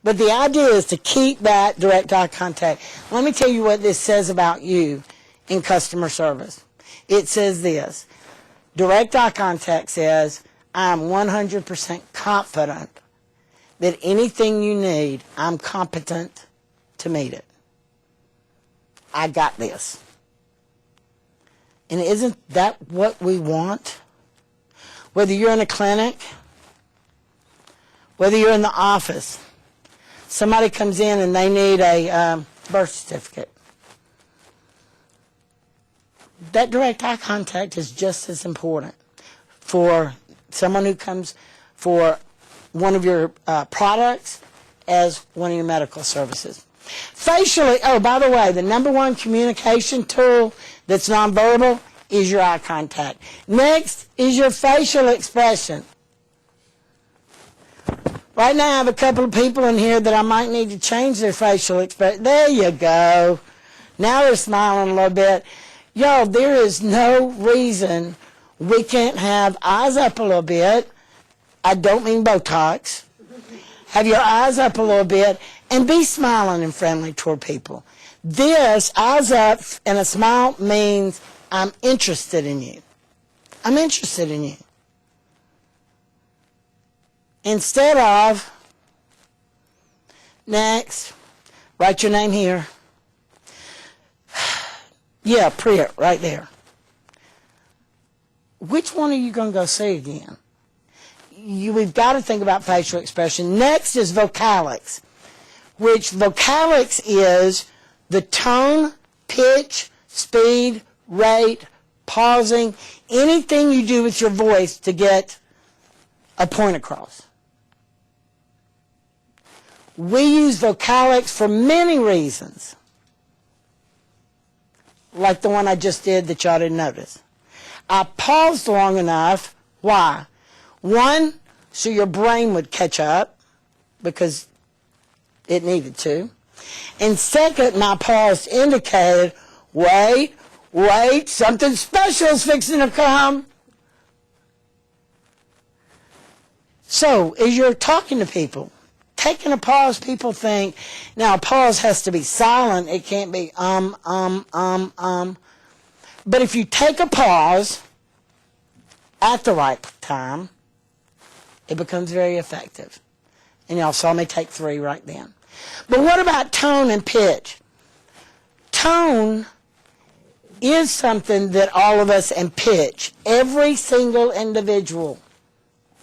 But the idea is to keep that direct eye contact. Let me tell you what this says about you in customer service. It says this. Direct eye contact says, I'm 100% confident that anything you need, I'm competent to meet it. I got this. And isn't that what we want? Whether you're in a clinic, whether you're in the office, somebody comes in and they need a birth certificate. That direct eye contact is just as important for someone who comes for one of your products as one of your medical services. Facially, by the way, the number one communication tool that's nonverbal is your eye contact. Next is your facial expression. Right now I have a couple of people in here that I might need to change their facial expression. There you go. Now they're smiling a little bit. Y'all, there is no reason we can't have eyes up a little bit. I don't mean Botox. Have your eyes up a little bit and be smiling and friendly toward people. This, eyes up and a smile, means I'm interested in you. I'm interested in you. Instead of, next, write your name here. Yeah, Priya, right there. Which one are you going to go see again? We've got to think about facial expression. Next is vocalics, which vocalics is the tone, pitch, speed, rate, pausing, anything you do with your voice to get a point across. We use vocalics for many reasons, like the one I just did that y'all didn't notice. I paused long enough. Why? One, so your brain would catch up because it needed to. And second, my pause indicated, wait, something special is fixing to come. So, as you're talking to people, taking a pause, people think, now a pause has to be silent. It can't be But if you take a pause at the right time, it becomes very effective. And y'all saw me take 3 right then. But what about tone and pitch? Tone is something that all of us, and pitch, every single individual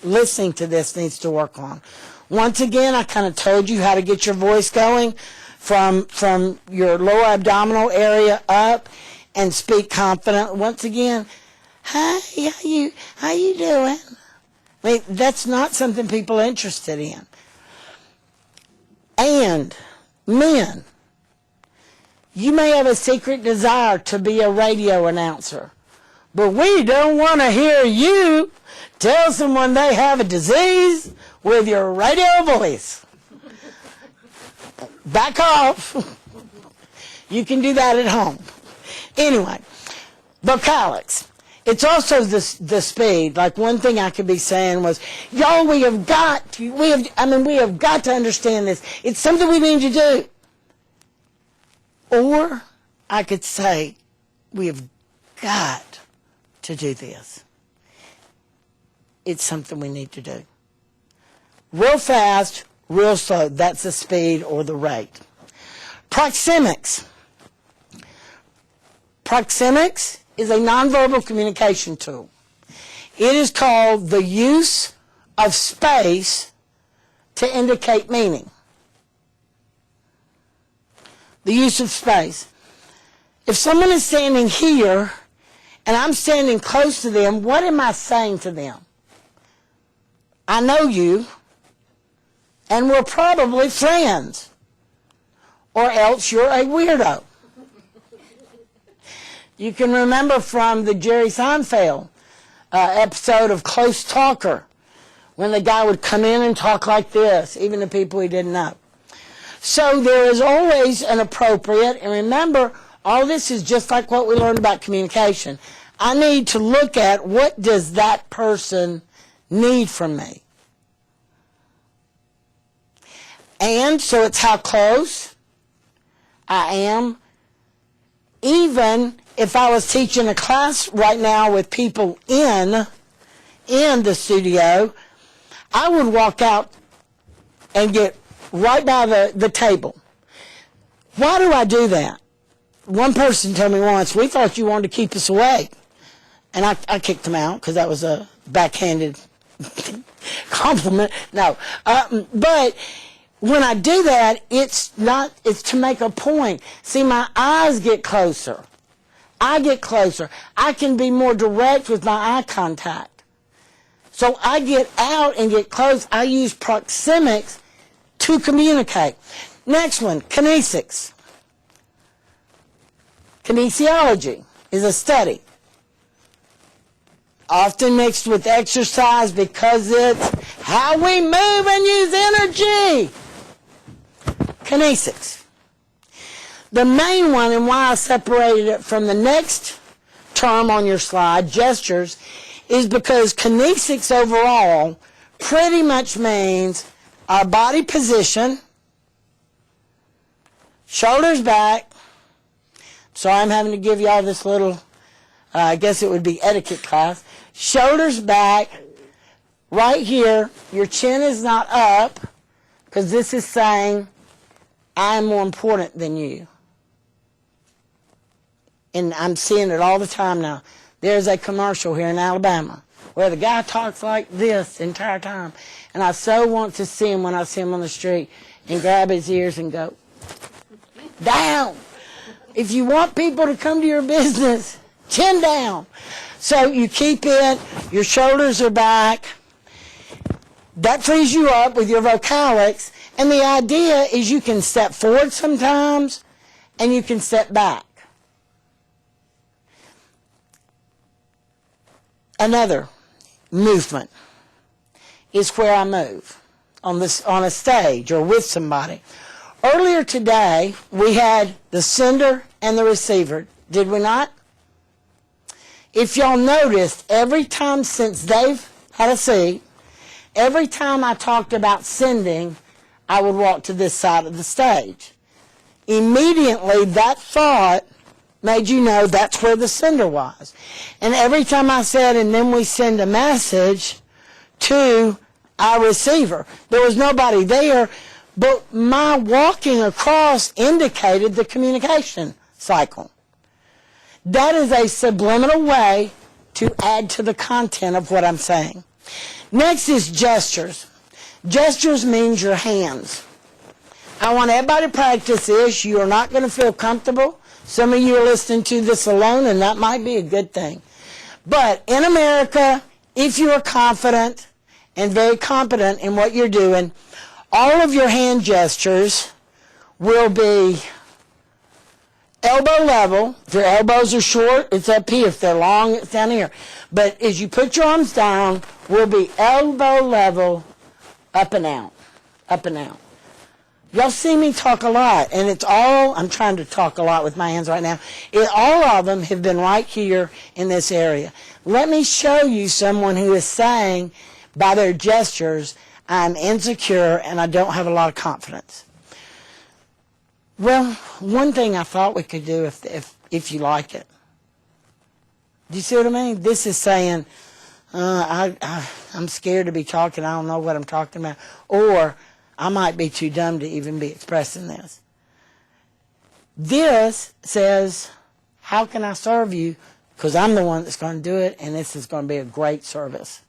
listening to this needs to work on. Once again, I kind of told you how to get your voice going from your lower abdominal area up and speak confident. Once again, hi, how you doing? I mean, that's not something people are interested in. And men, you may have a secret desire to be a radio announcer, but we don't want to hear you tell someone they have a disease with your radio voice. Back off. You can do that at home. Anyway, vocalics. It's also the speed. Like one thing I could be saying was, y'all, we have got to understand this. It's something we need to do. Or I could say, we have got to do this. It's something we need to do. Real fast, real slow. That's the speed or the rate. Proxemics. Proxemics is a nonverbal communication tool. It is called the use of space to indicate meaning. The use of space. If someone is standing here and I'm standing close to them, what am I saying to them? I know you, and we're probably friends, or else you're a weirdo. You can remember from the Jerry Seinfeld episode of Close Talker, when the guy would come in and talk like this, even to people he didn't know. So there is always an appropriate, and remember, all this is just like what we learned about communication. I need to look at what does that person need from me. And so it's how close I am. Even if I was teaching a class right now with people in the studio, I would walk out and get right by the table. Why do I do that? One person told me once, we thought you wanted to keep us away. And I kicked him out because that was a backhanded compliment. No. But when I do that, it's to make a point. See, my eyes get closer. I get closer. I can be more direct with my eye contact. So I get out and get close. I use proxemics to communicate. Next one, kinesics. Kinesiology is a study, often mixed with exercise because it's how we move and use energy. Kinesics. The main one, and why I separated it from the next term on your slide, gestures, is because kinesics overall pretty much means our body position, shoulders back. Sorry, I'm having to give you all this little, I guess it would be etiquette class. Shoulders back, right here. Your chin is not up, because this is saying, I am more important than you. And I'm seeing it all the time now. There's a commercial here in Alabama where the guy talks like this the entire time. And I so want to see him when I see him on the street and grab his ears and go, down. If you want people to come to your business, chin down. So you keep it, your shoulders are back. That frees you up with your vocalics. And the idea is you can step forward sometimes and you can step back. Another movement is where I move on a stage or with somebody. Earlier today, we had the sender and the receiver, did we not? If y'all noticed, every time since they've had a seat, every time I talked about sending, I would walk to this side of the stage. Immediately, that thought made you know that's where the sender was. And every time I said, and then we send a message to our receiver, there was nobody there, but my walking across indicated the communication cycle. That is a subliminal way to add to the content of what I'm saying. Next is gestures. Gestures means your hands. I want everybody to practice this. You are not going to feel comfortable. Some of you are listening to this alone, and that might be a good thing. But in America, if you are confident and very competent in what you're doing, all of your hand gestures will be elbow level. If your elbows are short, it's up here. If they're long, it's down here. But as you put your arms down, will be elbow level, up and out, up and out. Y'all see me talk a lot, and it's all, I'm trying to talk a lot with my hands right now. All of them have been right here in this area. Let me show you someone who is saying by their gestures, I'm insecure and I don't have a lot of confidence. Well, one thing I thought we could do if you like it. Do you see what I mean? This is saying, I'm scared to be talking. I don't know what I'm talking about. Or I might be too dumb to even be expressing this. This says, how can I serve you? Because I'm the one that's going to do it, and this is going to be a great service.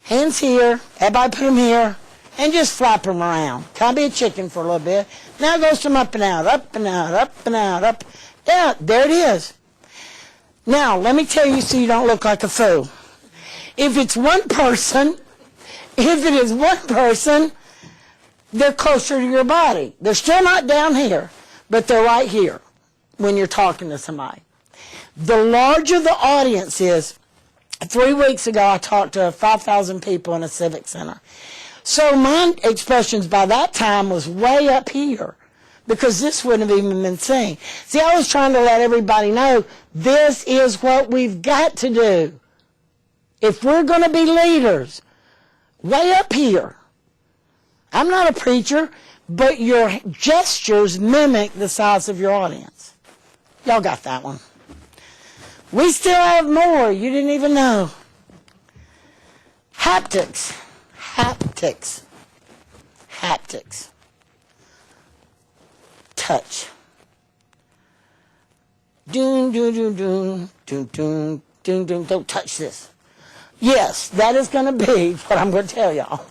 Hands here. Everybody put them here. And just flap them around. Can I be a chicken for a little bit? Now it goes from up and out, up and out, up and out, up. Yeah, there it is. Now, let me tell you so you don't look like a fool. If it's one person, if it is one person, they're closer to your body. They're still not down here, but they're right here when you're talking to somebody. The larger the audience is, 3 weeks ago I talked to 5,000 people in a civic center. So my expressions by that time was way up here because this wouldn't have even been seen. See, I was trying to let everybody know this is what we've got to do. If we're going to be leaders, way up here. I'm not a preacher, but your gestures mimic the size of your audience. Y'all got that one. We still have more. You didn't even know. Haptics. Haptics. Haptics. Touch. Doon, doon, doon, doon, doon, doon, doon, doon. Don't touch this. Yes, that is going to be what I'm going to tell y'all.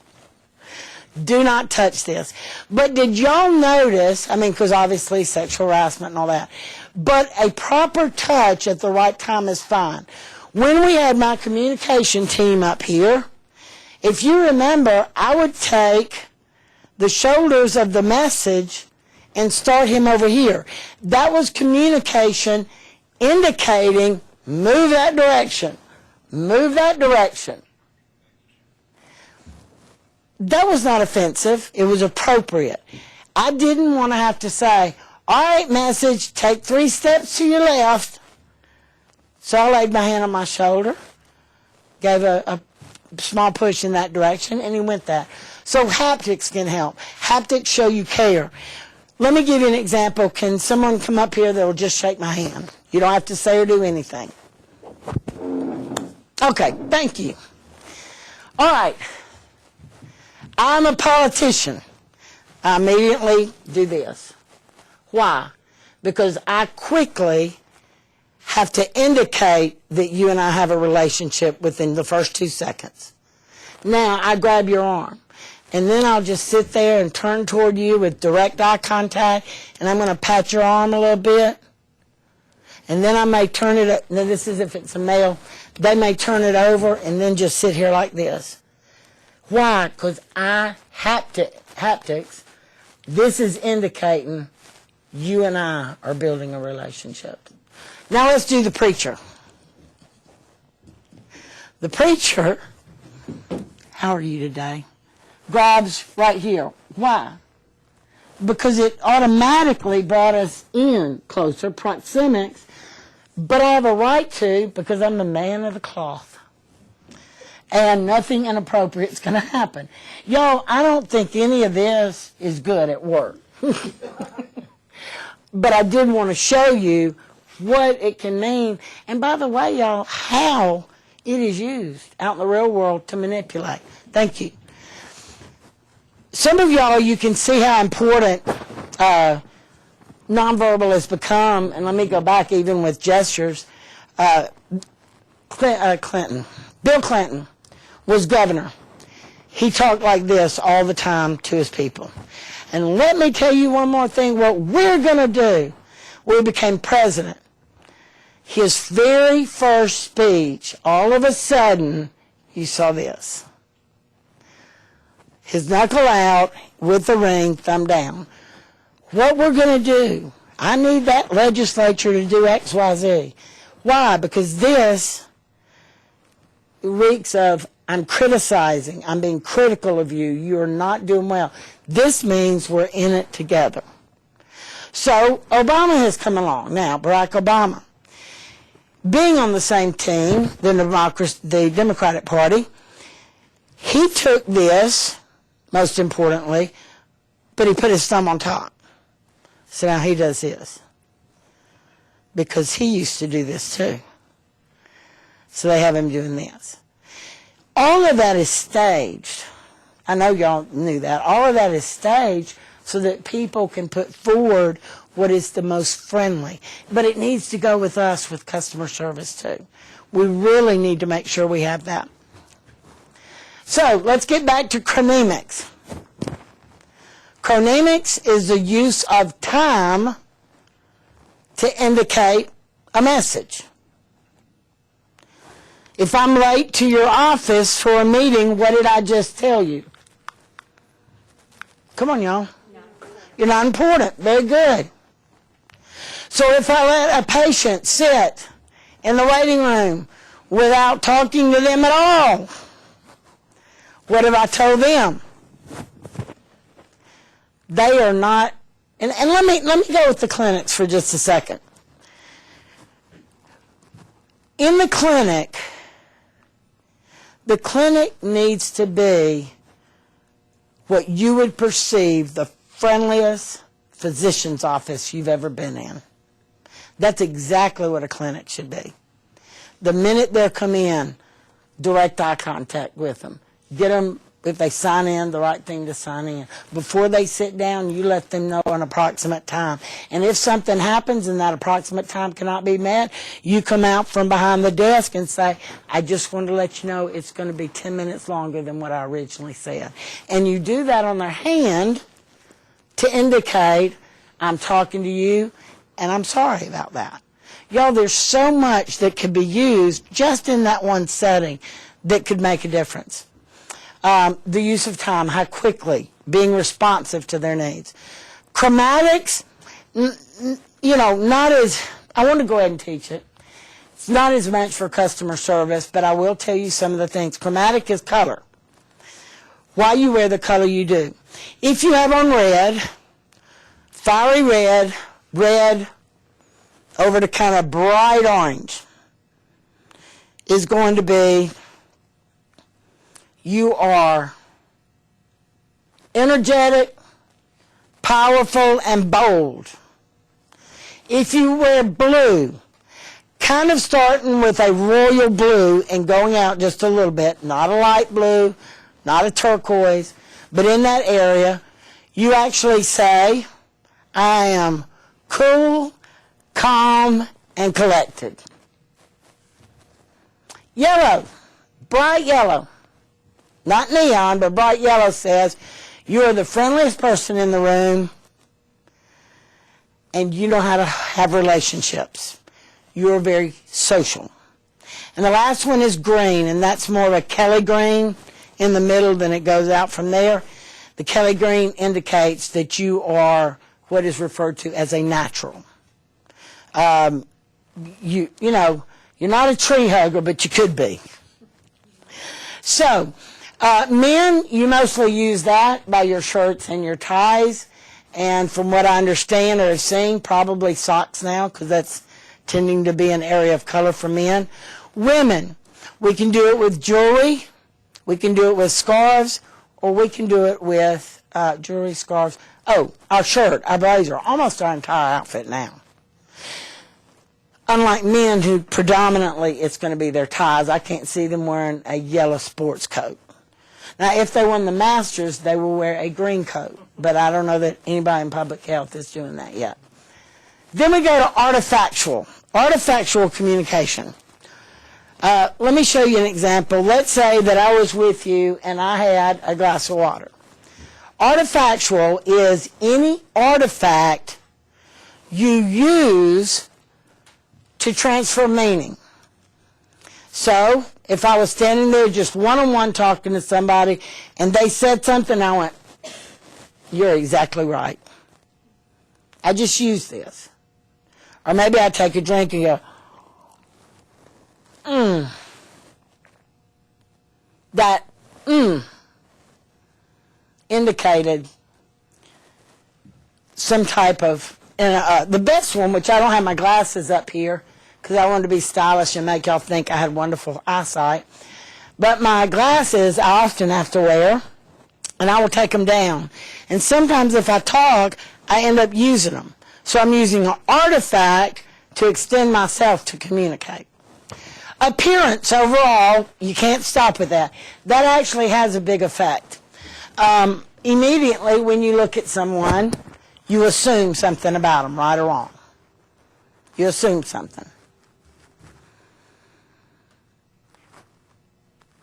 Do not touch this. But did y'all notice, I mean, because obviously sexual harassment and all that, but a proper touch at the right time is fine. When we had my communication team up here, if you remember, I would take the shoulders of the message and start him over here. That was communication indicating, move that direction. Move that direction. That was not offensive. It was appropriate. I didn't want to have to say, all right, message, take 3 steps to your left. So I laid my hand on my shoulder, gave a small push in that direction, and he went that. So haptics can help. Haptics show you care. Let me give you an example. Can someone come up here that will just shake my hand? You don't have to say or do anything. Okay, thank you. All right. I'm a politician. I immediately do this. Why? Because I quickly have to indicate that you and I have a relationship within the first 2 seconds. Now, I grab your arm, and then I'll just sit there and turn toward you with direct eye contact, and I'm going to pat your arm a little bit, and then I may turn it, now this is if it's a male, they may turn it over and then just sit here like this. Why? Because haptics, this is indicating you and I are building a relationship. Now let's do the preacher. The preacher, how are you today? Grabs right here. Why? Because it automatically brought us in closer, proxemics, but I have a right to because I'm the man of the cloth. And nothing inappropriate is going to happen. Y'all, I don't think any of this is good at work. But I did want to show you what it can mean. And by the way, y'all, how it is used out in the real world to manipulate. Thank you. Some of y'all, you can see how important nonverbal has become. And let me go back even with gestures. Bill Clinton was governor. He talked like this all the time to his people. And let me tell you one more thing, what we're going to do when he became president. His very first speech, all of a sudden, you saw this. His knuckle out with the ring, thumb down. What we're going to do, I need that legislature to do X, Y, Z. Why? Because this reeks of, I'm criticizing, I'm being critical of you, you're not doing well. This means we're in it together. So Obama has come along. Now, Barack Obama, being on the same team, the Democratic Party, he took this, most importantly, but he put his thumb on top. So now he does this. Because he used to do this too. So they have him doing this. All of that is staged. I know y'all knew that. All of that is staged so that people can put forward what is the most friendly. But it needs to go with us with customer service too. We really need to make sure we have that. So let's get back to chronemics. Chronemics is the use of time to indicate a message. If I'm late to your office for a meeting, what did I just tell you? Come on, y'all. You're not important. Very good. So if I let a patient sit in the waiting room without talking to them at all, what have I told them? They are not, and let me go with the clinics for just a second. In the clinic needs to be what you would perceive the friendliest physician's office you've ever been in. That's exactly what a clinic should be. The minute they come in, direct eye contact with them. Get them, if they sign in, the right thing to sign in. Before they sit down, you let them know an approximate time. And if something happens and that approximate time cannot be met, you come out from behind the desk and say, I just wanted to let you know it's going to be 10 minutes longer than what I originally said. And you do that on their hand to indicate, I'm talking to you and I'm sorry about that. Y'all, there's so much that could be used just in that one setting that could make a difference. The use of time, how quickly, being responsive to their needs. Chromatics, not as, I want to go ahead and teach it. It's not as much for customer service, but I will tell you some of the things. Chromatic is color. Why you wear the color you do. If you have on red, fiery red, red over to kind of bright orange is going to be you are energetic, powerful, and bold. If you wear blue, kind of starting with a royal blue and going out just a little bit, not a light blue, not a turquoise, but in that area, you actually say, I am cool, calm, and collected. Yellow, bright yellow. Not neon, but bright yellow says, you are the friendliest person in the room and you know how to have relationships. You are very social. And the last one is green, and that's more of a Kelly green in the middle, then it goes out from there. The Kelly green indicates that you are what is referred to as a natural. You're not a tree hugger, but you could be. So, men, you mostly use that by your shirts and your ties, and from what I understand or have seen, probably socks now, because that's tending to be an area of color for men. Women, we can do it with jewelry, we can do it with scarves, or we can do it with jewelry, scarves. Oh, our shirt, our blazer, almost our entire outfit now. Unlike men who predominantly it's going to be their ties, I can't see them wearing a yellow sports coat. Now, if they won the Masters, they will wear a green coat, but I don't know that anybody in public health is doing that yet. Then we go to artifactual communication. Let me show you an example. Let's say that I was with you and I had a glass of water. Artifactual is any artifact you use to transfer meaning. So, if I was standing there just one-on-one talking to somebody and they said something, I went, you're exactly right. I just used this. Or maybe I take a drink and go, That indicated some type of, the best one, which I don't have my glasses up here, because I wanted to be stylish and make y'all think I had wonderful eyesight. But my glasses I often have to wear, and I will take them down. And sometimes if I talk, I end up using them. So I'm using an artifact to extend myself to communicate. Appearance overall, you can't stop with that. That actually has a big effect. Immediately when you look at someone, you assume something about them, right or wrong. You assume something.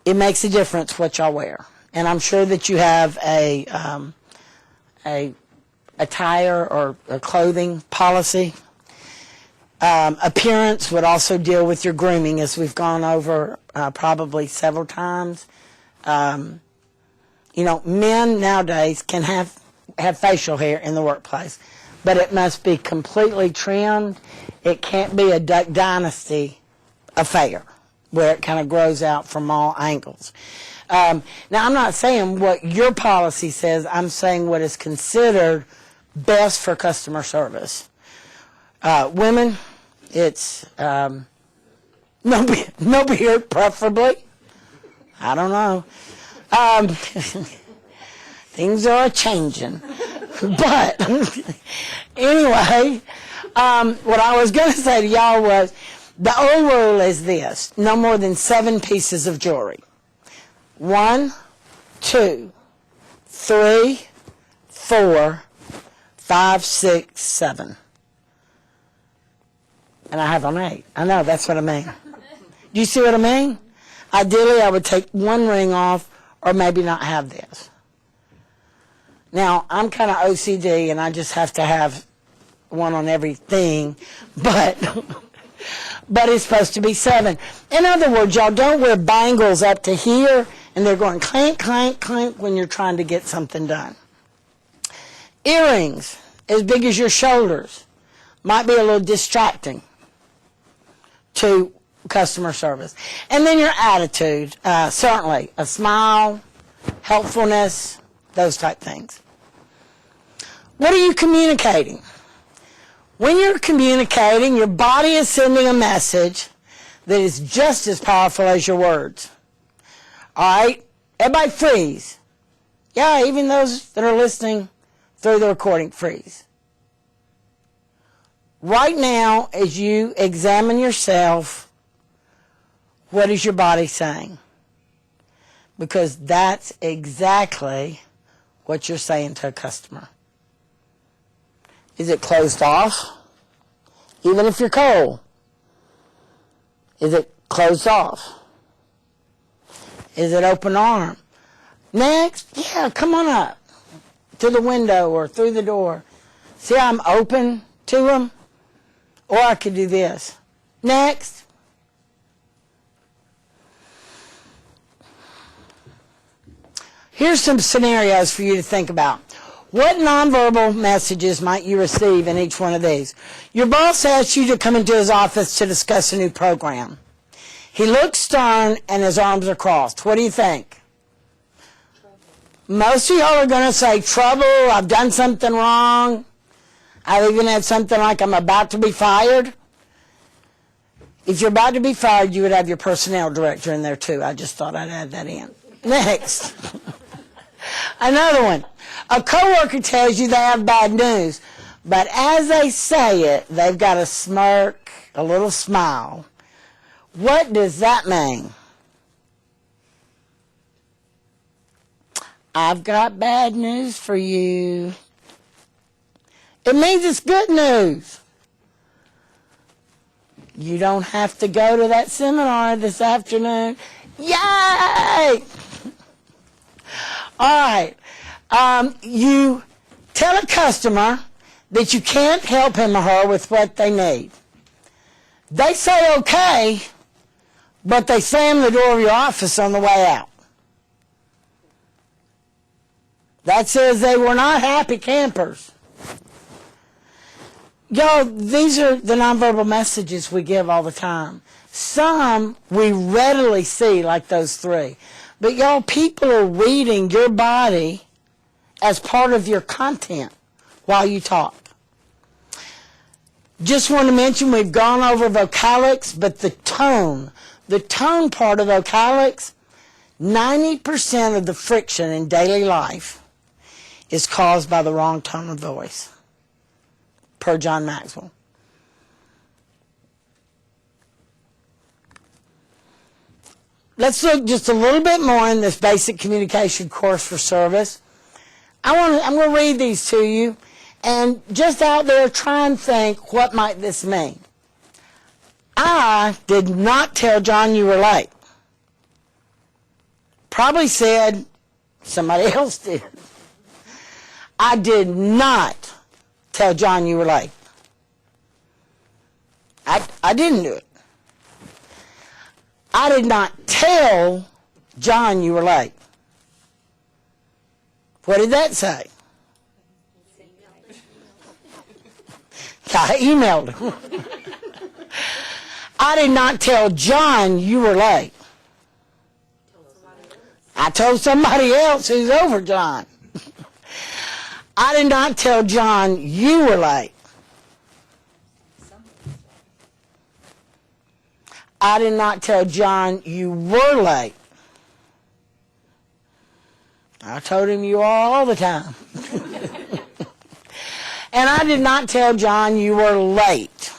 It makes a difference what y'all wear. And I'm sure that you have a attire or a clothing policy. Appearance would also deal with your grooming, as we've gone over probably several times. You know, men nowadays can have facial hair in the workplace, but it must be completely trimmed. It can't be a Duck Dynasty affair where it kind of grows out from all angles. Now, I'm not saying what your policy says. I'm saying what is considered best for customer service. Women, it's no beard, preferably. I don't know. Things are changing. But anyway, what I was going to say to y'all was, the old rule is this: no more than 7 pieces of jewelry. 1, 2, 3, 4, 5, 6, 7. And I have on 8. I know, that's what I mean. Do you see what I mean? Ideally, I would take 1 ring off or maybe not have this. Now, I'm kind of OCD and I just have to have 1 on everything, but it's supposed to be 7. In other words, y'all don't wear bangles up to here and they're going clank, clank, clank when you're trying to get something done. Earrings as big as your shoulders might be a little distracting to customer service. And then your attitude, certainly a smile, helpfulness, those type things. What are you communicating? When you're communicating, your body is sending a message that is just as powerful as your words. All right? Everybody freeze. Yeah, even those that are listening through the recording, freeze. Right now, as you examine yourself, what is your body saying? Because that's exactly what you're saying to a customer. Is it closed off? Even if you're cold. Is it closed off? Is it open arm? Next, yeah, come on up to the window or through the door. See how I'm open to them? Or I could do this. Next. Here's some scenarios for you to think about. What nonverbal messages might you receive in each one of these? Your boss asks you to come into his office to discuss a new program. He looks stern and his arms are crossed. What do you think? Trouble. Most of y'all are going to say, trouble, I've done something wrong. I've even had something like I'm about to be fired. If you're about to be fired, you would have your personnel director in there too. I just thought I'd add that in. Next. Another one. A coworker tells you they have bad news, but as they say it, they've got a smirk, a little smile. What does that mean? I've got bad news for you. It means it's good news. You don't have to go to that seminar this afternoon. Yay! All right. You tell a customer that you can't help him or her with what they need. They say okay, but they slam the door of your office on the way out. That says they were not happy campers. Y'all, these are the nonverbal messages we give all the time. Some we readily see, like those 3. But y'all, people are reading your body as part of your content while you talk. Just want to mention we've gone over vocalics, but the tone part of vocalics, 90% of the friction in daily life is caused by the wrong tone of voice, per John Maxwell. let's look just a little bit more in this basic communication course for service. I'm going to read these to you, and just out there try and think, what might this mean? I did not tell John you were late. Probably said somebody else did. I did not tell John you were late. I didn't do it. I did not tell John you were late. What did that say? I emailed him. I did not tell John you were late. I told somebody else who's over John. I did not tell John you were late. I did not tell John you were late. I told him you are all the time. And I did not tell John you were late.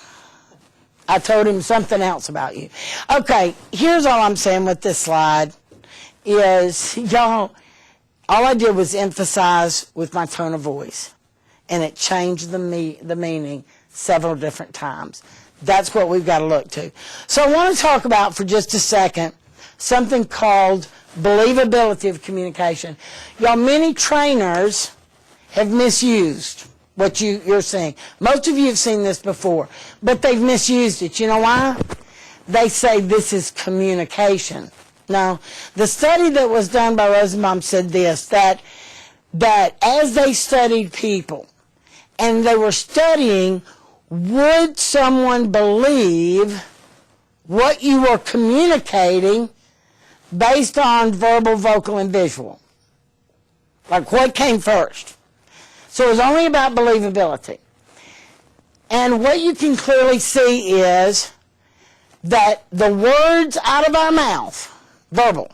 I told him something else about you. Okay, here's all I'm saying with this slide is, y'all, all I did was emphasize with my tone of voice, and it changed the meaning several different times. That's what we've got to look to. So I want to talk about for just a second something called believability of communication. Y'all, many trainers have misused what you're seeing. Most of you have seen this before, but they've misused it. You know why? They say this is communication. No, the study that was done by Rosenbaum said this, that as they studied people, and they were studying, would someone believe what you were communicating based on verbal, vocal, and visual? Like, what came first? So it was only about believability. And what you can clearly see is that the words out of our mouth, verbal,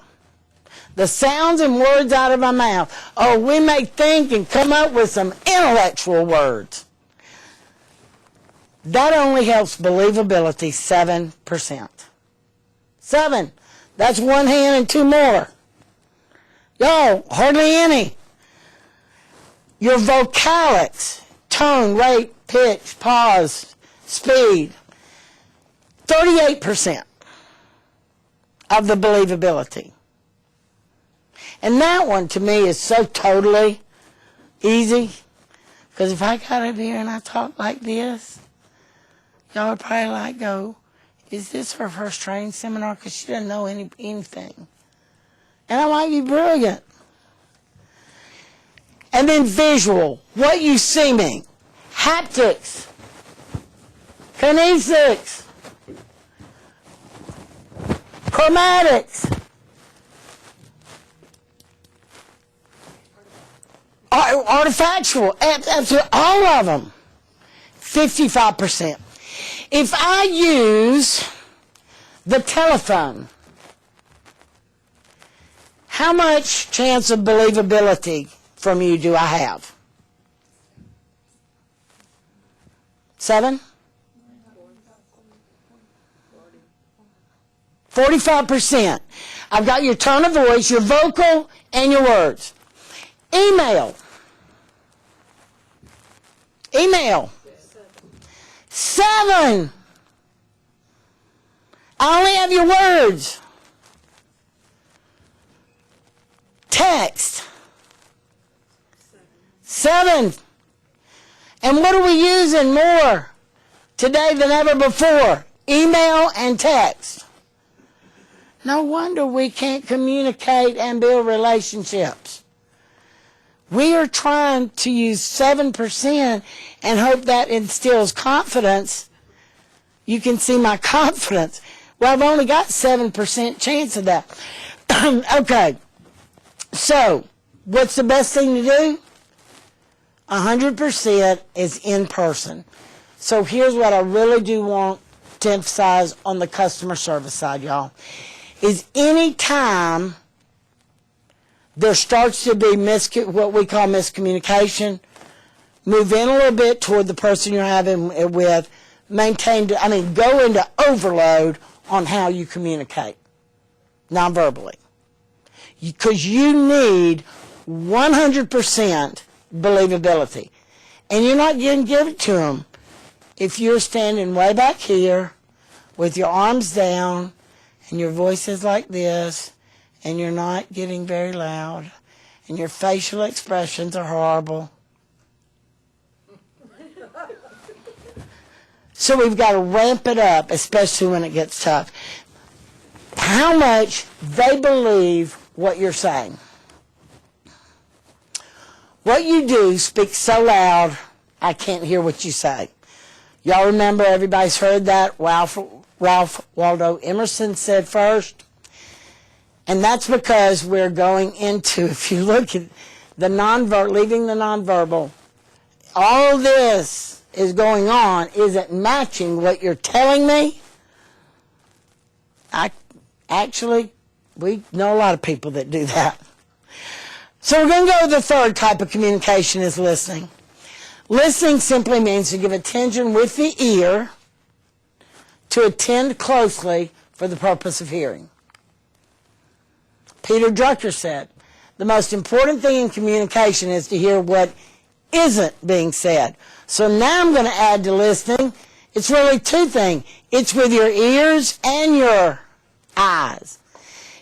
the sounds and words out of our mouth, we may think and come up with some intellectual words. That only helps believability 7%. 7. That's one hand and two more. Y'all, hardly any. Your vocalics, tone, rate, pitch, pause, speed, 38% of the believability. And that one to me is so totally easy, because if I got up here and I talk like this, y'all would probably like go, is this her first training seminar? Because she doesn't know anything. And I might be brilliant. And then visual, what you see me. Haptics. Kinesics. Chromatics. Artifactual. Absolutely all of them. 55%. If I use the telephone, how much chance of believability from you do I have? 7? 45%. I've got your tone of voice, your vocal, and your words. Email. 7. I only have your words. Text. 7. And what are we using more today than ever before? Email and text. No wonder we can't communicate and build relationships. We are trying to use 7% and hope that instills confidence. You can see my confidence. Well, I've only got 7% chance of that. Okay. So, what's the best thing to do? 100% is in person. So here's what I really do want to emphasize on the customer service side, y'all, is any time there starts to be what we call miscommunication, move in a little bit toward the person you're having it with, go into overload on how you communicate. non-verbally. Because you need 100% believability. And you're not going to give it to them if you're standing way back here with your arms down and your voice is like this and you're not getting very loud and your facial expressions are horrible. So we've got to ramp it up, especially when it gets tough. How much they believe what you're saying. What you do speaks so loud, I can't hear what you say. Y'all remember, everybody's heard that Ralph Waldo Emerson said first. And that's because we're going into, if you look at the leaving the nonverbal, all this is going on. Is it matching what you're telling me? We know a lot of people that do that. So we're going to go to the third type of communication is listening. Listening simply means to give attention with the ear, to attend closely for the purpose of hearing. Peter Drucker said, the most important thing in communication is to hear what isn't being said. So now I'm going to add to listening, it's really two things. It's with your ears and your eyes.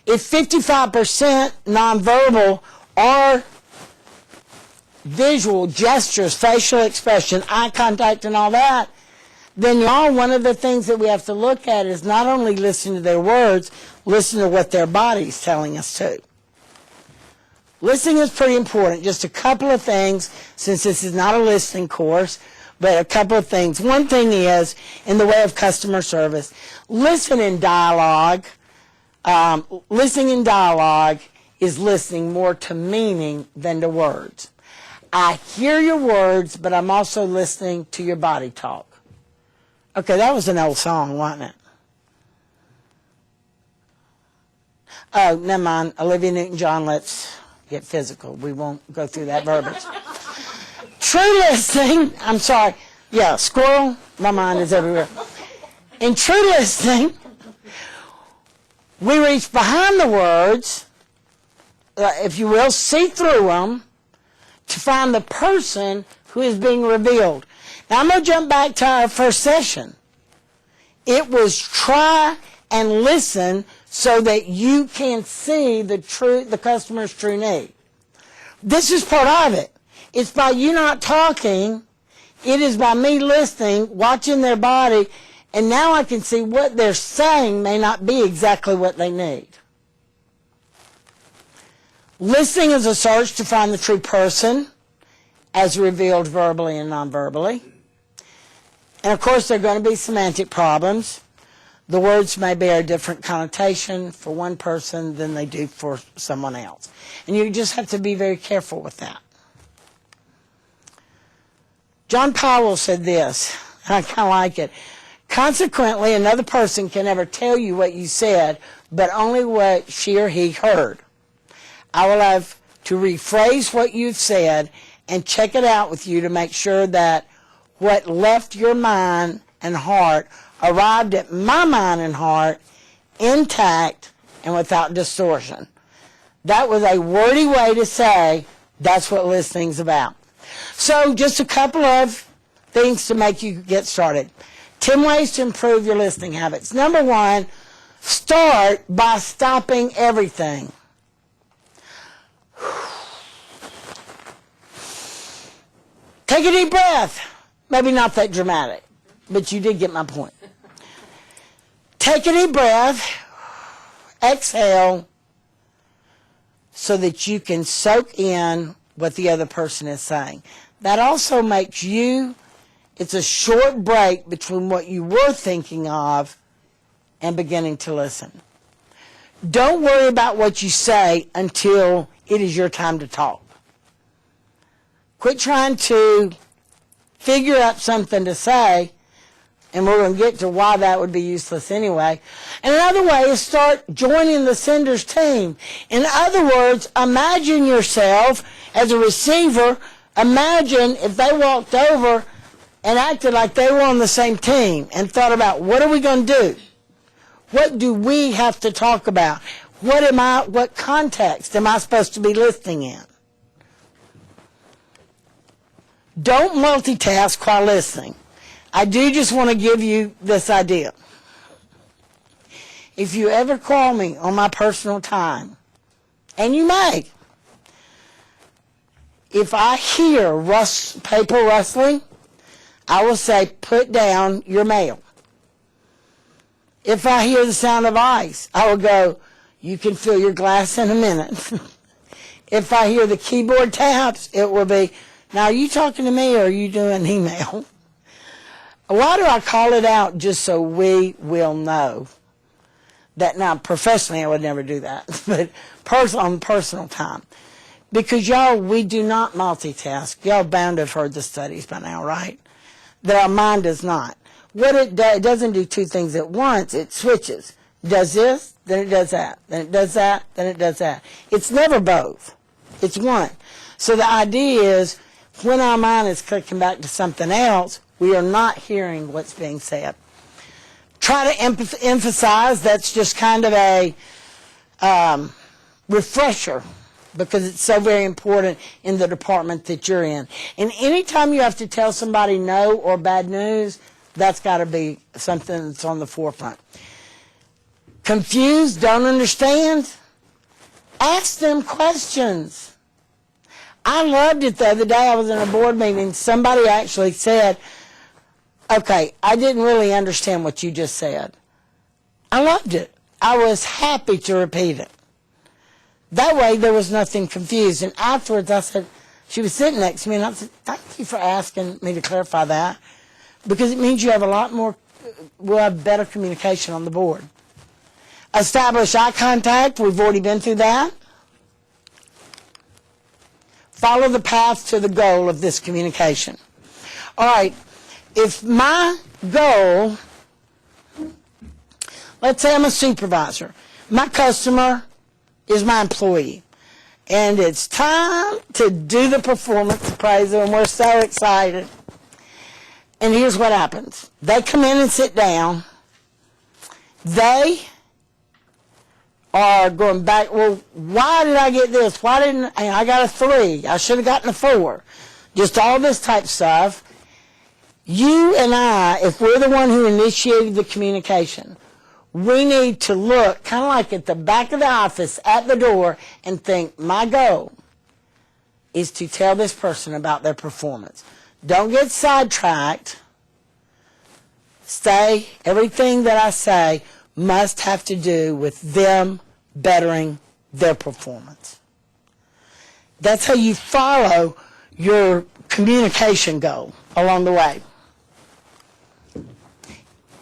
If 55% nonverbal or visual gestures, facial expression, eye contact, and all that, then y'all, one of the things that we have to look at is not only listen to their words, listen to what their body's telling us too. Listening is pretty important. Just a couple of things, since this is not a listening course, but a couple of things. One thing is, in the way of customer service, listening in dialogue is listening more to meaning than to words. I hear your words, but I'm also listening to your body talk. Okay, that was an old song, wasn't it? Oh, never mind. Olivia Newton-John, let's get physical. We won't go through that verbiage. True listening, I'm sorry. Yeah, squirrel, my mind is everywhere. In true listening, we reach behind the words, if you will, see through them, to find the person who is being revealed. Now, I'm going to jump back to our first session. It was try and listen so that you can see the customer's true need. This is part of it. It's by you not talking. It is by me listening, watching their body, and now I can see what they're saying may not be exactly what they need. Listening is a search to find the true person, as revealed verbally and non-verbally. And of course, there are going to be semantic problems. The words may bear a different connotation for one person than they do for someone else. And you just have to be very careful with that. John Powell said this, and I kind of like it. Consequently, another person can never tell you what you said, but only what she or he heard. I will have to rephrase what you've said and check it out with you to make sure that what left your mind and heart arrived at my mind and heart intact and without distortion. That was a wordy way to say that's what listening's about. So just a couple of things to make you get started. 10 ways to improve your listening habits. Number one, start by stopping everything. Take a deep breath. Maybe not that dramatic, but you did get my point. Take a deep breath, exhale, so that you can soak in what the other person is saying. That also makes it's a short break between what you were thinking of and beginning to listen. Don't worry about what you say until it is your time to talk. Quit trying to figure out something to say, and we're going to get to why that would be useless anyway. And another way is start joining the sender's team. In other words, imagine yourself as a receiver. Imagine if they walked over and acted like they were on the same team and thought about, what are we going to do? What do we have to talk about? What context am I supposed to be listening in? Don't multitask while listening. I do just want to give you this idea. If you ever call me on my personal time, and you may, if I hear paper rustling, I will say, put down your mail. If I hear the sound of ice, I will go, you can fill your glass in a minute. If I hear the keyboard taps, it will be, now are you talking to me or are you doing email? Why do I call it out? Just so we will know that. Now, professionally, I would never do that, but on personal time. Because, y'all, we do not multitask. Y'all bound to have heard the studies by now, right? That our mind does not. What it doesn't do two things at once. It switches. It does this, then it does that. Then it does that, then it does that. It's never both. It's one. So the idea is when our mind is clicking back to something else, we are not hearing what's being said. Try to emphasize. That's just kind of a refresher because it's so very important in the department that you're in. And anytime you have to tell somebody no or bad news, that's got to be something that's on the forefront. Confused, don't understand? Ask them questions. I loved it the other day. I was in a board meeting. Somebody actually said, okay, I didn't really understand what you just said. I loved it. I was happy to repeat it. That way there was nothing confused. And afterwards I said, she was sitting next to me and I said, thank you for asking me to clarify that because it means you have a lot more, we'll have better communication on the board. Establish eye contact. We've already been through that. Follow the path to the goal of this communication. All right. If my goal, let's say I'm a supervisor. My customer is my employee. And it's time to do the performance appraisal, and we're so excited. And here's what happens. They come in and sit down. They are going back, well, why did I get this? Why didn't I got a 3? I should have gotten a 4. Just all this type of stuff. You and I, if we're the one who initiated the communication, we need to look kind of like at the back of the office at the door and think, my goal is to tell this person about their performance. Don't get sidetracked. Everything that I say must have to do with them bettering their performance. That's how you follow your communication goal along the way.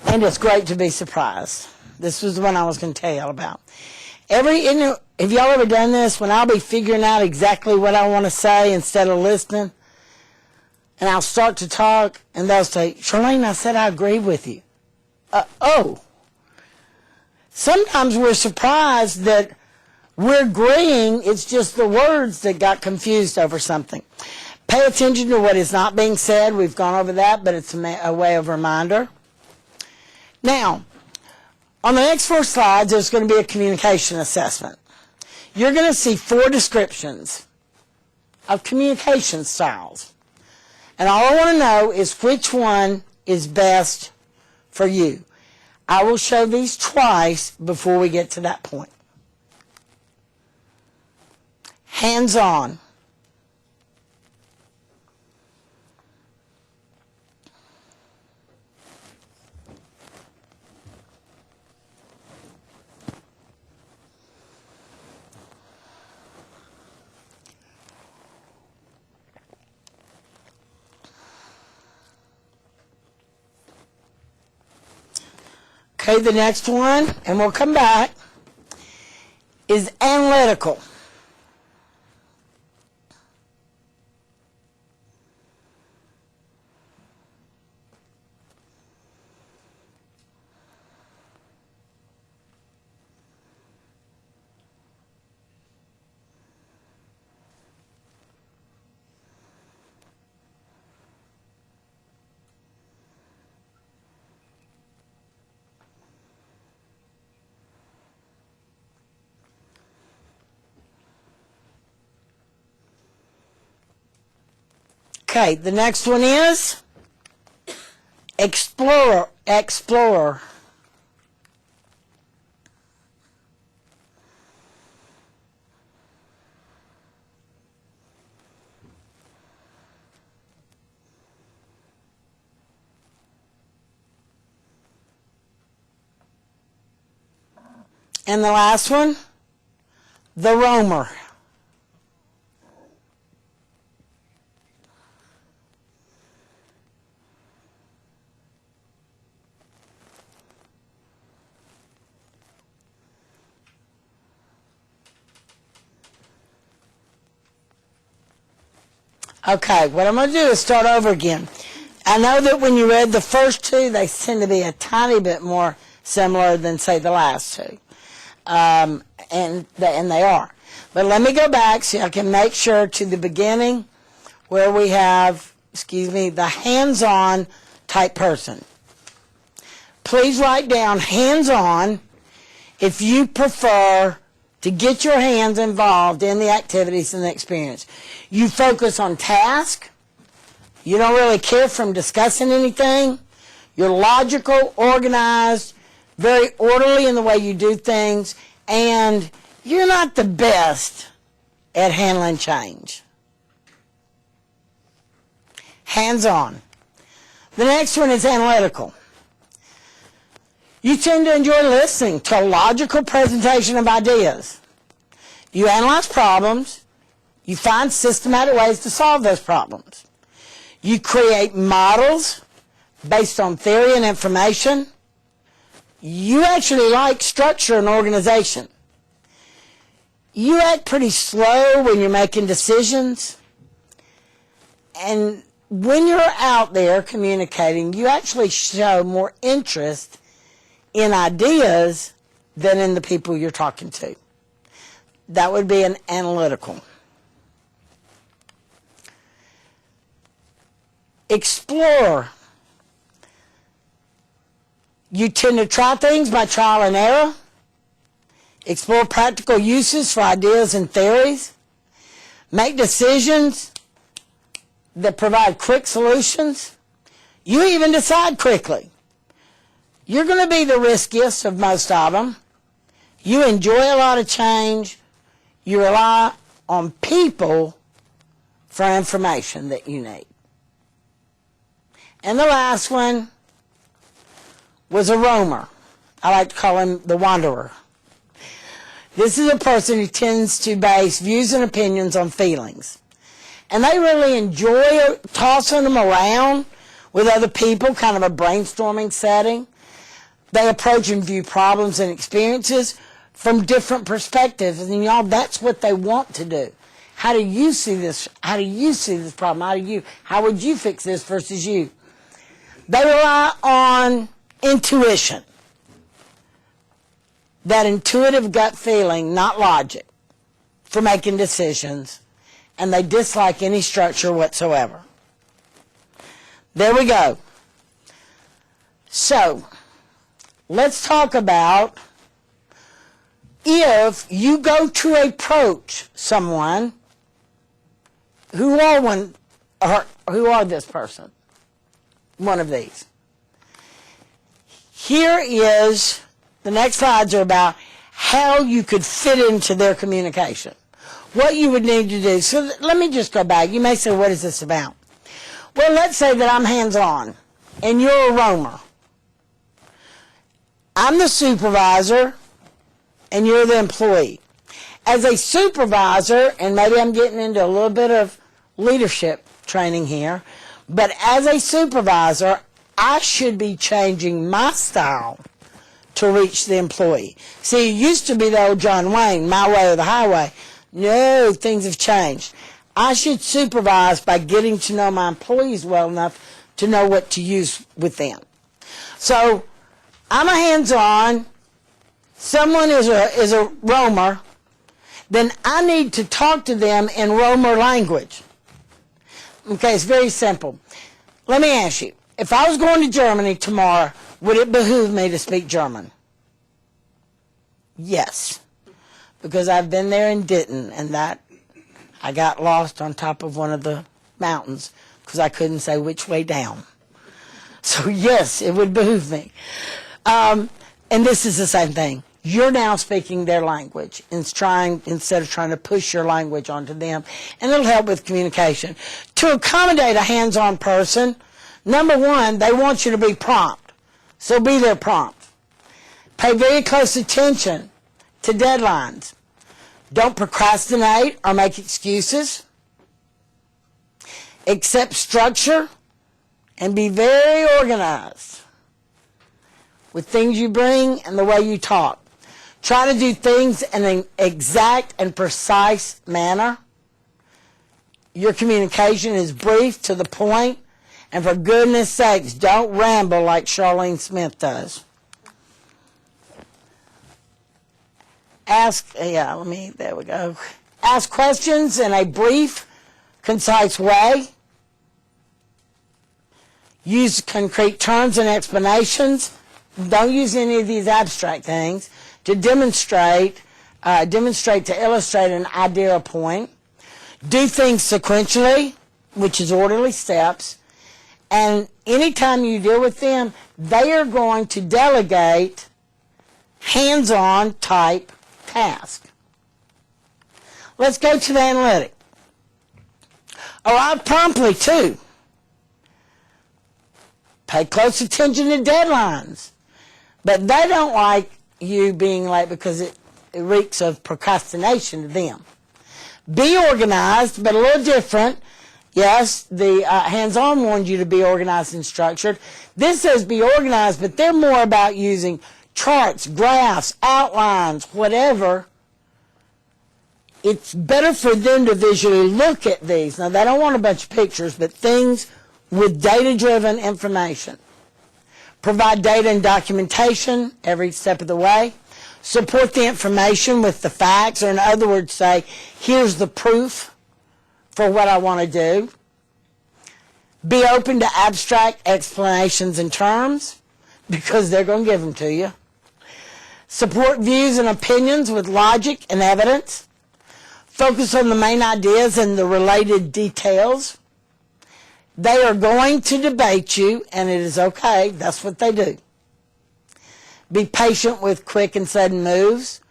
And it's great to be surprised. This was the one I was going to tell you all about. Have y'all ever done this when I'll be figuring out exactly what I want to say instead of listening? And I'll start to talk and they'll say, Charlene, I said I agree with you. Oh. Sometimes we're surprised that we're agreeing, it's just the words that got confused over something. Pay attention to what is not being said. We've gone over that, but it's a way of reminder. Now, on the next 4 slides, there's going to be a communication assessment. You're going to see 4 descriptions of communication styles. And all I want to know is which one is best for you. I will show these twice before we get to that point. Hands-on. Okay, the next one, and we'll come back, is analytical. Okay, the next one is explorer. And the last one, the roamer. Okay, what I'm going to do is start over again. I know that when you read the first two, they tend to be a tiny bit more similar than, say, the last two. And they are. But let me go back so I can make sure to the beginning where we have, the hands-on type person. Please write down hands-on if you prefer to get your hands involved in the activities and the experience. You focus on task. You don't really care from discussing anything. You're logical, organized, very orderly in the way you do things, and you're not the best at handling change. Hands-on. The next one is analytical. You tend to enjoy listening to a logical presentation of ideas. You analyze problems. You find systematic ways to solve those problems. You create models based on theory and information. You actually like structure and organization. You act pretty slow when you're making decisions. And when you're out there communicating, you actually show more interest in ideas than in the people you're talking to. That would be an analytical. Explorer. You tend to try things by trial and error. Explore practical uses for ideas and theories. Make decisions that provide quick solutions. You even decide quickly. You're going to be the riskiest of most of them. You enjoy a lot of change. You rely on people for information that you need. And the last one was a roamer. I like to call him the wanderer. This is a person who tends to base views and opinions on feelings. And they really enjoy tossing them around with other people, kind of a brainstorming setting. They approach and view problems and experiences from different perspectives. And y'all, that's what they want to do. How do you see this? How do you see this problem? How would you fix this versus you? They rely on intuition. That intuitive gut feeling, not logic, for making decisions. And they dislike any structure whatsoever. There we go. So, let's talk about if you go to approach someone, who are this person? One of these. Here is, the next slides are about how you could fit into their communication. What you would need to do. So let me just go back. You may say, what is this about? Well, let's say that I'm hands-on and you're a roamer. I'm the supervisor and you're the employee. As a supervisor, and maybe I'm getting into a little bit of leadership training here, but as a supervisor, I should be changing my style to reach the employee. See, it used to be the old John Wayne, my way or the highway. No, things have changed. I should supervise by getting to know my employees well enough to know what to use with them. So, I'm a hands-on, someone is a roamer, then I need to talk to them in roamer language. Okay, it's very simple. Let me ask you, if I was going to Germany tomorrow, would it behoove me to speak German? Yes, because I've been there and didn't, and that I got lost on top of one of the mountains because I couldn't say which way down. So yes, it would behoove me. And this is the same thing. You're now speaking their language instead of trying to push your language onto them. And it'll help with communication. To accommodate a hands-on person, number one, they want you to be prompt. So be there prompt. Pay very close attention to deadlines. Don't procrastinate or make excuses. Accept structure and be very organized with things you bring and the way you talk. Try to do things in an exact and precise manner. Your communication is brief, to the point, and for goodness sakes, don't ramble like Charlene Smith does. There we go. Ask questions in a brief, concise way. Use concrete terms and explanations. Don't use any of these abstract things to demonstrate to illustrate an idea or point. Do things sequentially, which is orderly steps. And anytime you deal with them, they are going to delegate hands-on type task. Let's go to the analytic. Arrive promptly, too. Pay close attention to deadlines. But they don't like you being late because it reeks of procrastination to them. Be organized, but a little different. Yes, the hands-on warned you to be organized and structured. This says be organized, but they're more about using charts, graphs, outlines, whatever. It's better for them to visually look at these. Now, they don't want a bunch of pictures, but things with data-driven information. Provide data and documentation every step of the way. Support the information with the facts, or in other words, say, here's the proof for what I want to do. Be open to abstract explanations and terms, because they're going to give them to you. Support views and opinions with logic and evidence. Focus on the main ideas and the related details. They are going to debate you, and it is okay. That's what they do. Be patient with quick and sudden moves.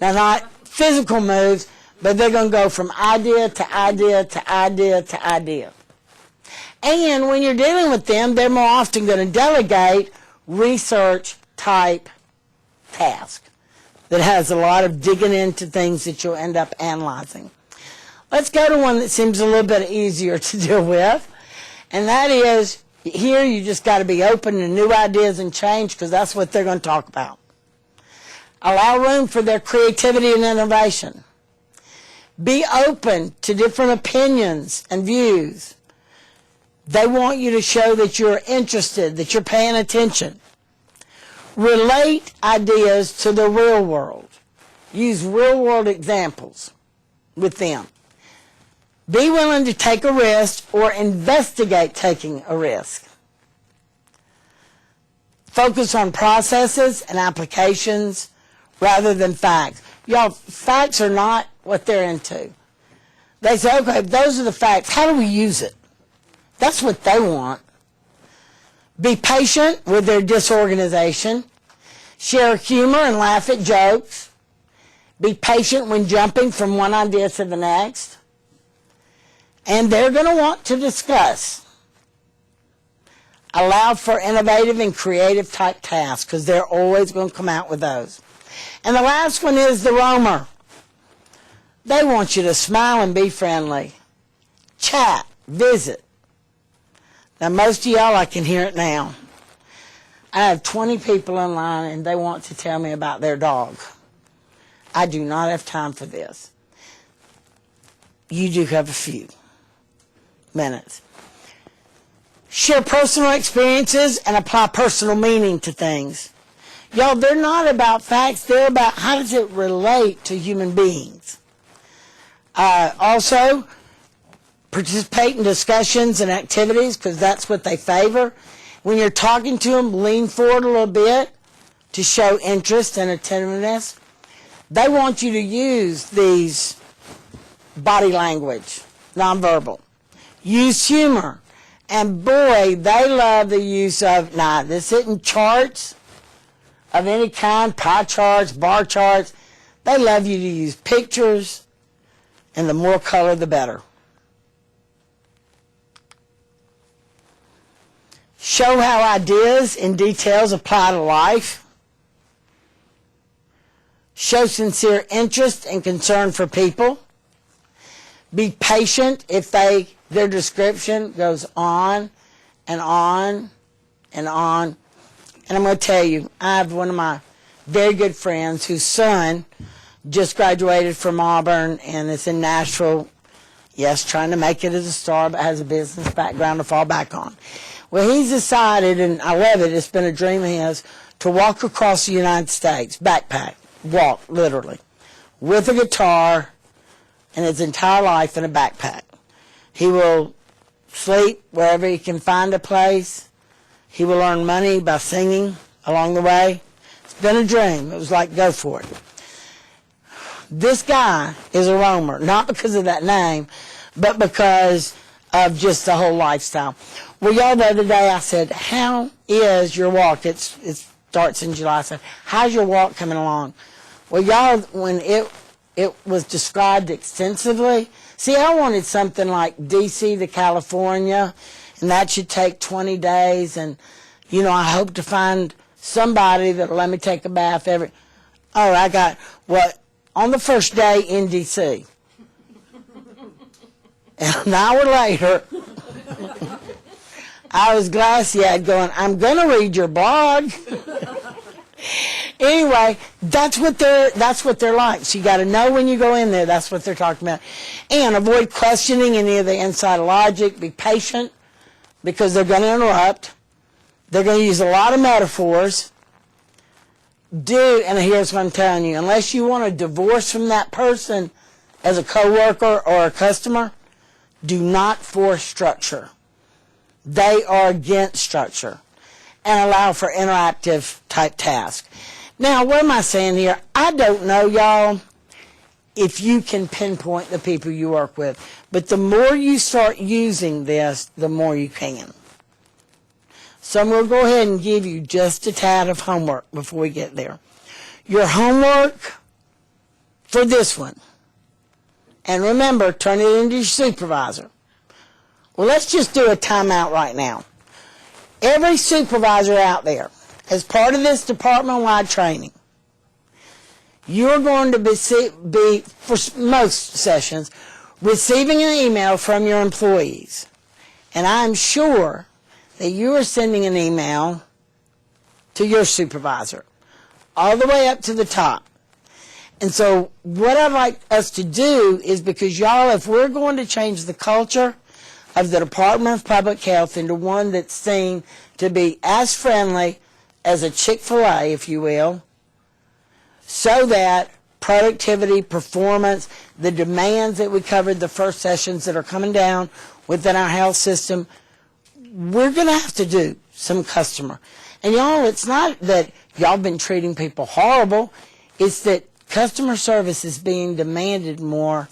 Now, not physical moves, but they're going to go from idea to idea to idea to idea. And when you're dealing with them, they're more often going to delegate research-type task that has a lot of digging into things that you'll end up analyzing. Let's go to one that seems a little bit easier to deal with. And that is, here you just got to be open to new ideas and change, because that's what they're going to talk about. Allow room for their creativity and innovation. Be open to different opinions and views. They want you to show that you're interested, that you're paying attention. Relate ideas to the real world. Use real-world examples with them. Be willing to take a risk or investigate taking a risk. Focus on processes and applications rather than facts. Y'all, facts are not what they're into. They say, okay, those are the facts. How do we use it? That's what they want. Be patient with their disorganization. Share humor and laugh at jokes. Be patient when jumping from one idea to the next. And they're going to want to discuss. Allow for innovative and creative type tasks, because they're always going to come out with those. And the last one is the roamer. They want you to smile and be friendly. Chat, visit. Now, most of y'all, I can hear it now. I have 20 people in line, and they want to tell me about their dog. I do not have time for this. You do have a few minutes. Share personal experiences and apply personal meaning to things. Y'all, they're not about facts. They're about how does it relate to human beings. Also, participate in discussions and activities, because that's what they favor. When you're talking to them, lean forward a little bit to show interest and attentiveness. They want you to use these body language, nonverbal. Use humor And boy, they love the use of, now this isn't charts of any kind, pie charts, bar charts. They love you to use pictures, and the more color, the better. Show how ideas and details apply to life. Show sincere interest and concern for people. Be patient if their description goes on and on and on. And I'm going to tell you, I have one of my very good friends whose son just graduated from Auburn and is in Nashville. Yes, trying to make it as a star, but has a business background to fall back on. Well, he's decided, and I love it, it's been a dream of his, to walk across the United States, backpack, walk, literally, with a guitar and his entire life in a backpack. He will sleep wherever he can find a place. He will earn money by singing along the way. It's been a dream. It was like, go for it. This guy is a roamer, not because of that name, but because of just the whole lifestyle. Well, y'all, the other day I said, how is your walk? It starts in July. I said, how's your walk coming along? Well, y'all, when it was described extensively, see, I wanted something like D.C. to California, and that should take 20 days, and, you know, I hope to find somebody that'll let me take a bath every... Oh, I got, on the first day in D.C., and an hour later, I was glassy-eyed going, I'm going to read your blog. Anyway, that's what they're like. So you got to know when you go in there, that's what they're talking about. And avoid questioning any of the inside logic. Be patient, because they're going to interrupt. They're going to use a lot of metaphors. And here's what I'm telling you, unless you want a divorce from that person as a coworker or a customer, do not force structure. They are against structure, and allow for interactive type tasks. Now, what am I saying here? I don't know, y'all, if you can pinpoint the people you work with, but the more you start using this, the more you can. So I'm going to go ahead and give you just a tad of homework before we get there. Your homework for this one, and remember, turn it into your supervisor. Well, let's just do a timeout right now. Every supervisor out there, as part of this department-wide training, you're going to be, for most sessions, receiving an email from your employees. And I'm sure that you are sending an email to your supervisor, all the way up to the top. And so what I'd like us to do is, because y'all, if we're going to change the culture of the Department of Public Health into one that's seen to be as friendly as a Chick-fil-A, if you will, so that productivity, performance, the demands that we covered, the first sessions that are coming down within our health system, we're going to have to do some customer. And y'all, it's not that y'all been treating people horrible. It's that customer service is being demanded more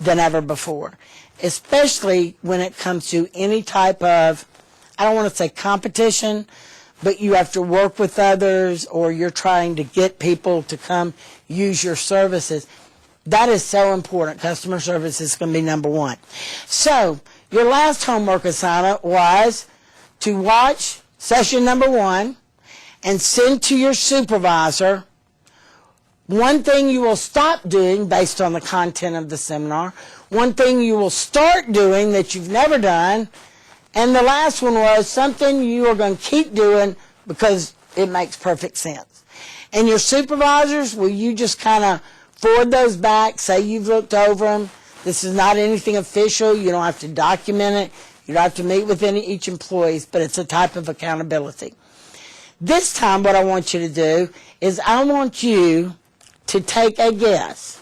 than ever before, especially when it comes to any type of, I don't want to say competition, but you have to work with others, or you're trying to get people to come use your services. That is so important. Customer service is going to be number one. So your last homework assignment was to watch session number 1 and send to your supervisor one thing you will stop doing based on the content of the seminar, one thing you will start doing that you've never done, and the last one was something you are going to keep doing because it makes perfect sense. And your supervisors, will you just kind of forward those back, say you've looked over them. This is not anything official. You don't have to document it. You don't have to meet with each employee, but it's a type of accountability. This time what I want you to do is I want you to take a guess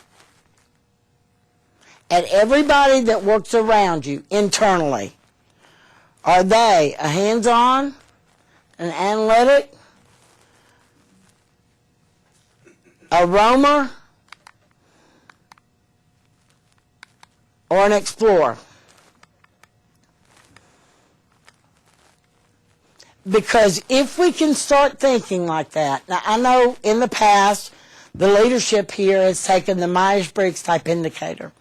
at everybody that works around you internally. Are they a hands-on, an analytic, a roamer, or an explorer? Because if we can start thinking like that, now I know in the past, the leadership here has taken the Myers-Briggs type indicator.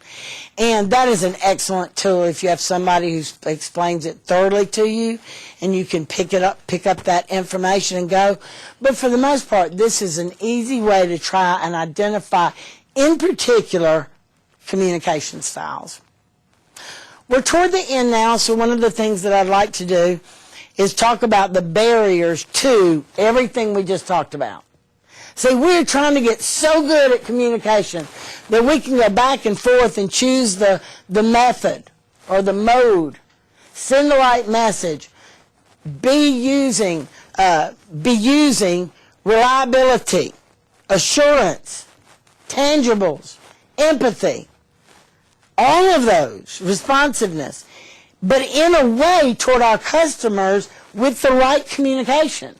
And that is an excellent tool if you have somebody who explains it thoroughly to you and you can pick up that information and go. But for the most part, this is an easy way to try and identify, in particular, communication styles. We're toward the end now, so one of the things that I'd like to do is talk about the barriers to everything we just talked about. See, we're trying to get so good at communication that we can go back and forth and choose the method or the mode, send the right message, be using reliability, assurance, tangibles, empathy, all of those, responsiveness, but in a way toward our customers with the right communication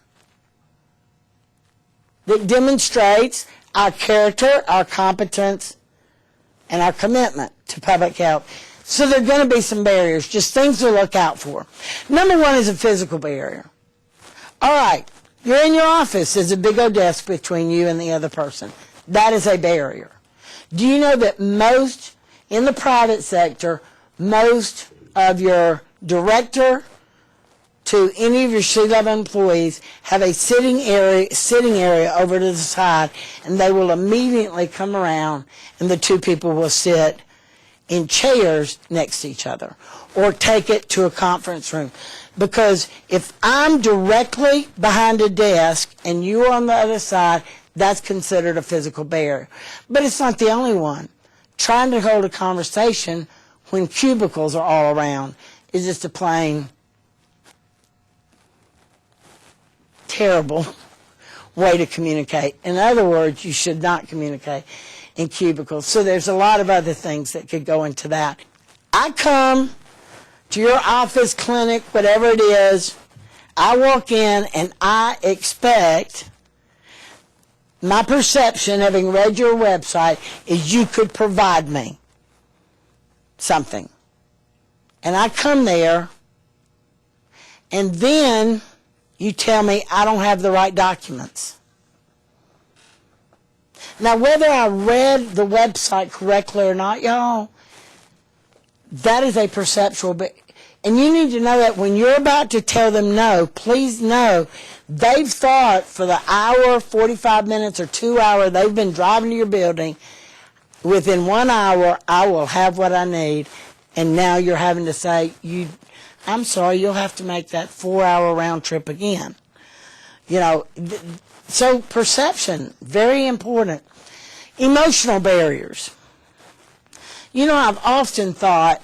that demonstrates our character, our competence, and our commitment to public health. So there are going to be some barriers, just things to look out for. Number one is a physical barrier. All right, you're in your office. There's a big old desk between you and the other person. That is a barrier. Do you know that in the private sector, most of your director to any of your C-level employees have a sitting area over to the side, and they will immediately come around and the two people will sit in chairs next to each other or take it to a conference room. Because if I'm directly behind a desk and you're on the other side, that's considered a physical barrier. But it's not the only one. Trying to hold a conversation when cubicles are all around is just a plain terrible way to communicate. In other words, you should not communicate in cubicles. So there's a lot of other things that could go into that. I come to your office, clinic, whatever it is, I walk in and I expect, my perception, having read your website, is you could provide me something. And I come there, and then you tell me I don't have the right documents. Now, whether I read the website correctly or not, y'all, that is a perceptual, and you need to know that when you're about to tell them no, please know they've thought for the hour, 45 minutes, or 2 hours they've been driving to your building, within 1 hour, I will have what I need, and now you're having to say, I'm sorry, you'll have to make that 4-hour round trip again. You know, so perception, very important. Emotional barriers. You know, I've often thought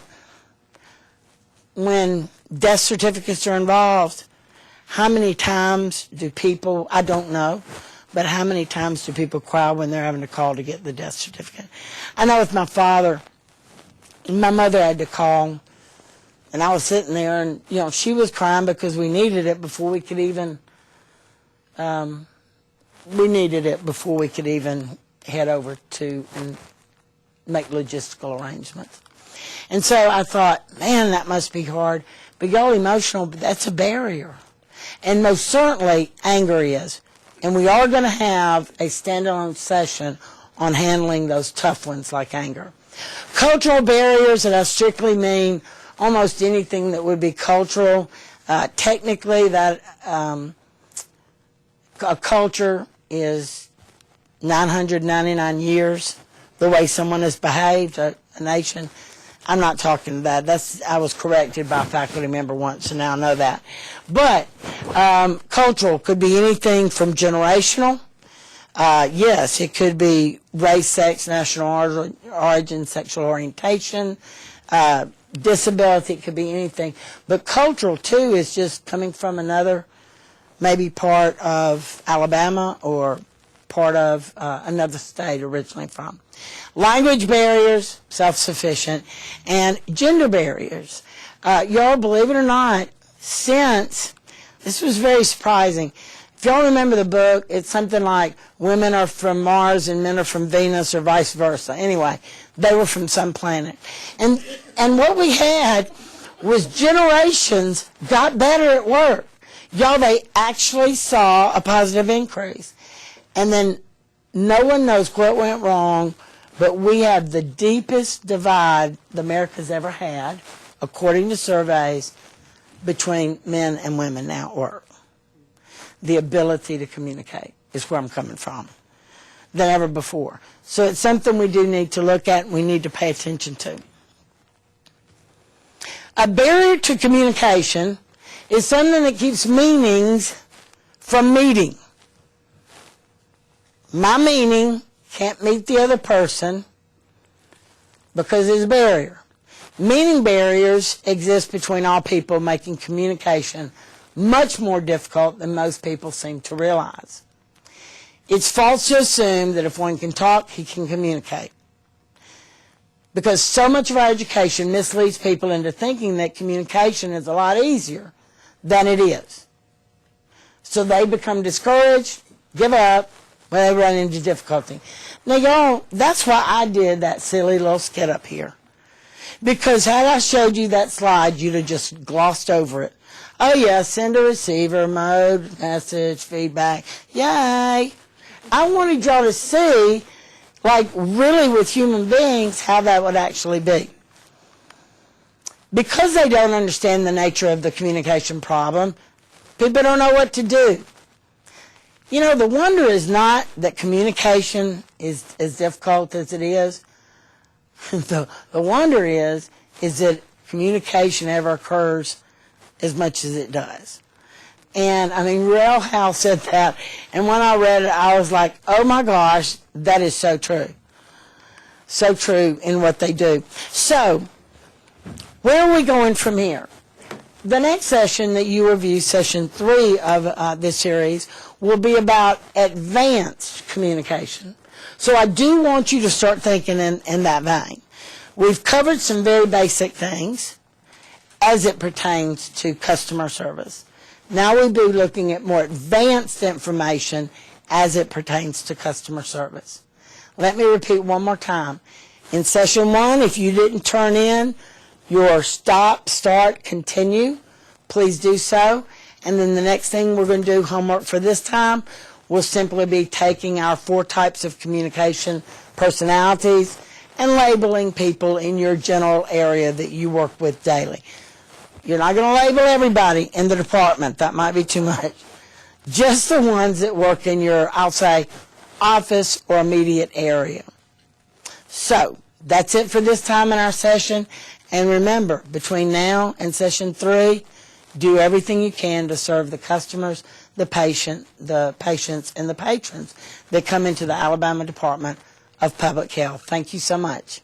when death certificates are involved, how many times do people, I don't know, but how many times do people cry when they're having to call to get the death certificate? I know with my father, my mother had to call. And I was sitting there, and, you know, she was crying because we needed it before we could even, head over to and make logistical arrangements. And so I thought, man, that must be hard. But y'all, emotional, that's a barrier. And most certainly, anger is. And we are going to have a standalone session on handling those tough ones like anger. Cultural barriers, and I strictly mean almost anything that would be cultural. Technically, that a culture is 999 years, the way someone has behaved, a nation. I'm not talking that. I was corrected by a faculty member once, so now I know that. But cultural could be anything from generational. Yes, it could be race, sex, national origin, sexual orientation, disability, it could be anything. But cultural, too, is just coming from another, maybe part of Alabama or part of another state originally from. Language barriers, self-sufficient, and gender barriers. Y'all, believe it or not, this was very surprising. If y'all remember the book, it's something like women are from Mars and men are from Venus or vice versa. Anyway, they were from some planet. And what we had was generations got better at work. Y'all, they actually saw a positive increase. And then no one knows what went wrong, but we have the deepest divide America's ever had, according to surveys, between men and women now at work. The ability to communicate is where I'm coming from than ever before. So it's something we do need to look at and we need to pay attention to. A barrier to communication is something that keeps meanings from meeting. My meaning can't meet the other person because there's a barrier. Meaning barriers exist between all people, making communication much more difficult than most people seem to realize. It's false to assume that if one can talk, he can communicate. Because so much of our education misleads people into thinking that communication is a lot easier than it is. So they become discouraged, give up, when they run into difficulty. Now, y'all, that's why I did that silly little skit up here. Because had I showed you that slide, you'd have just glossed over it. Oh, yeah, sender, receiver, mode, message, feedback. Yay! I wanted y'all to see, like, really with human beings, how that would actually be. Because they don't understand the nature of the communication problem, people don't know what to do. You know, the wonder is not that communication is as difficult as it is. The wonder is that communication ever occurs as much as it does. And, I mean, Rail Howe said that, and when I read it, I was like, oh my gosh, that is so true. So true in what they do. So, where are we going from here? The next session that you review, session 3 of this series, will be about advanced communication. So I do want you to start thinking in that vein. We've covered some very basic things as it pertains to customer service. Now we'll be looking at more advanced information as it pertains to customer service. Let me repeat one more time. In session 1, if you didn't turn in your stop, start, continue, please do so. And then the next thing we're going to do, homework for this time, will simply be taking our 4 types of communication personalities and labeling people in your general area that you work with daily. You're not going to label everybody in the department. That might be too much. Just the ones that work in your, I'll say, office or immediate area. So, that's it for this time in our session. And remember, between now and session 3, do everything you can to serve the customers, the patients, and the patrons that come into the Alabama Department of Public Health. Thank you so much.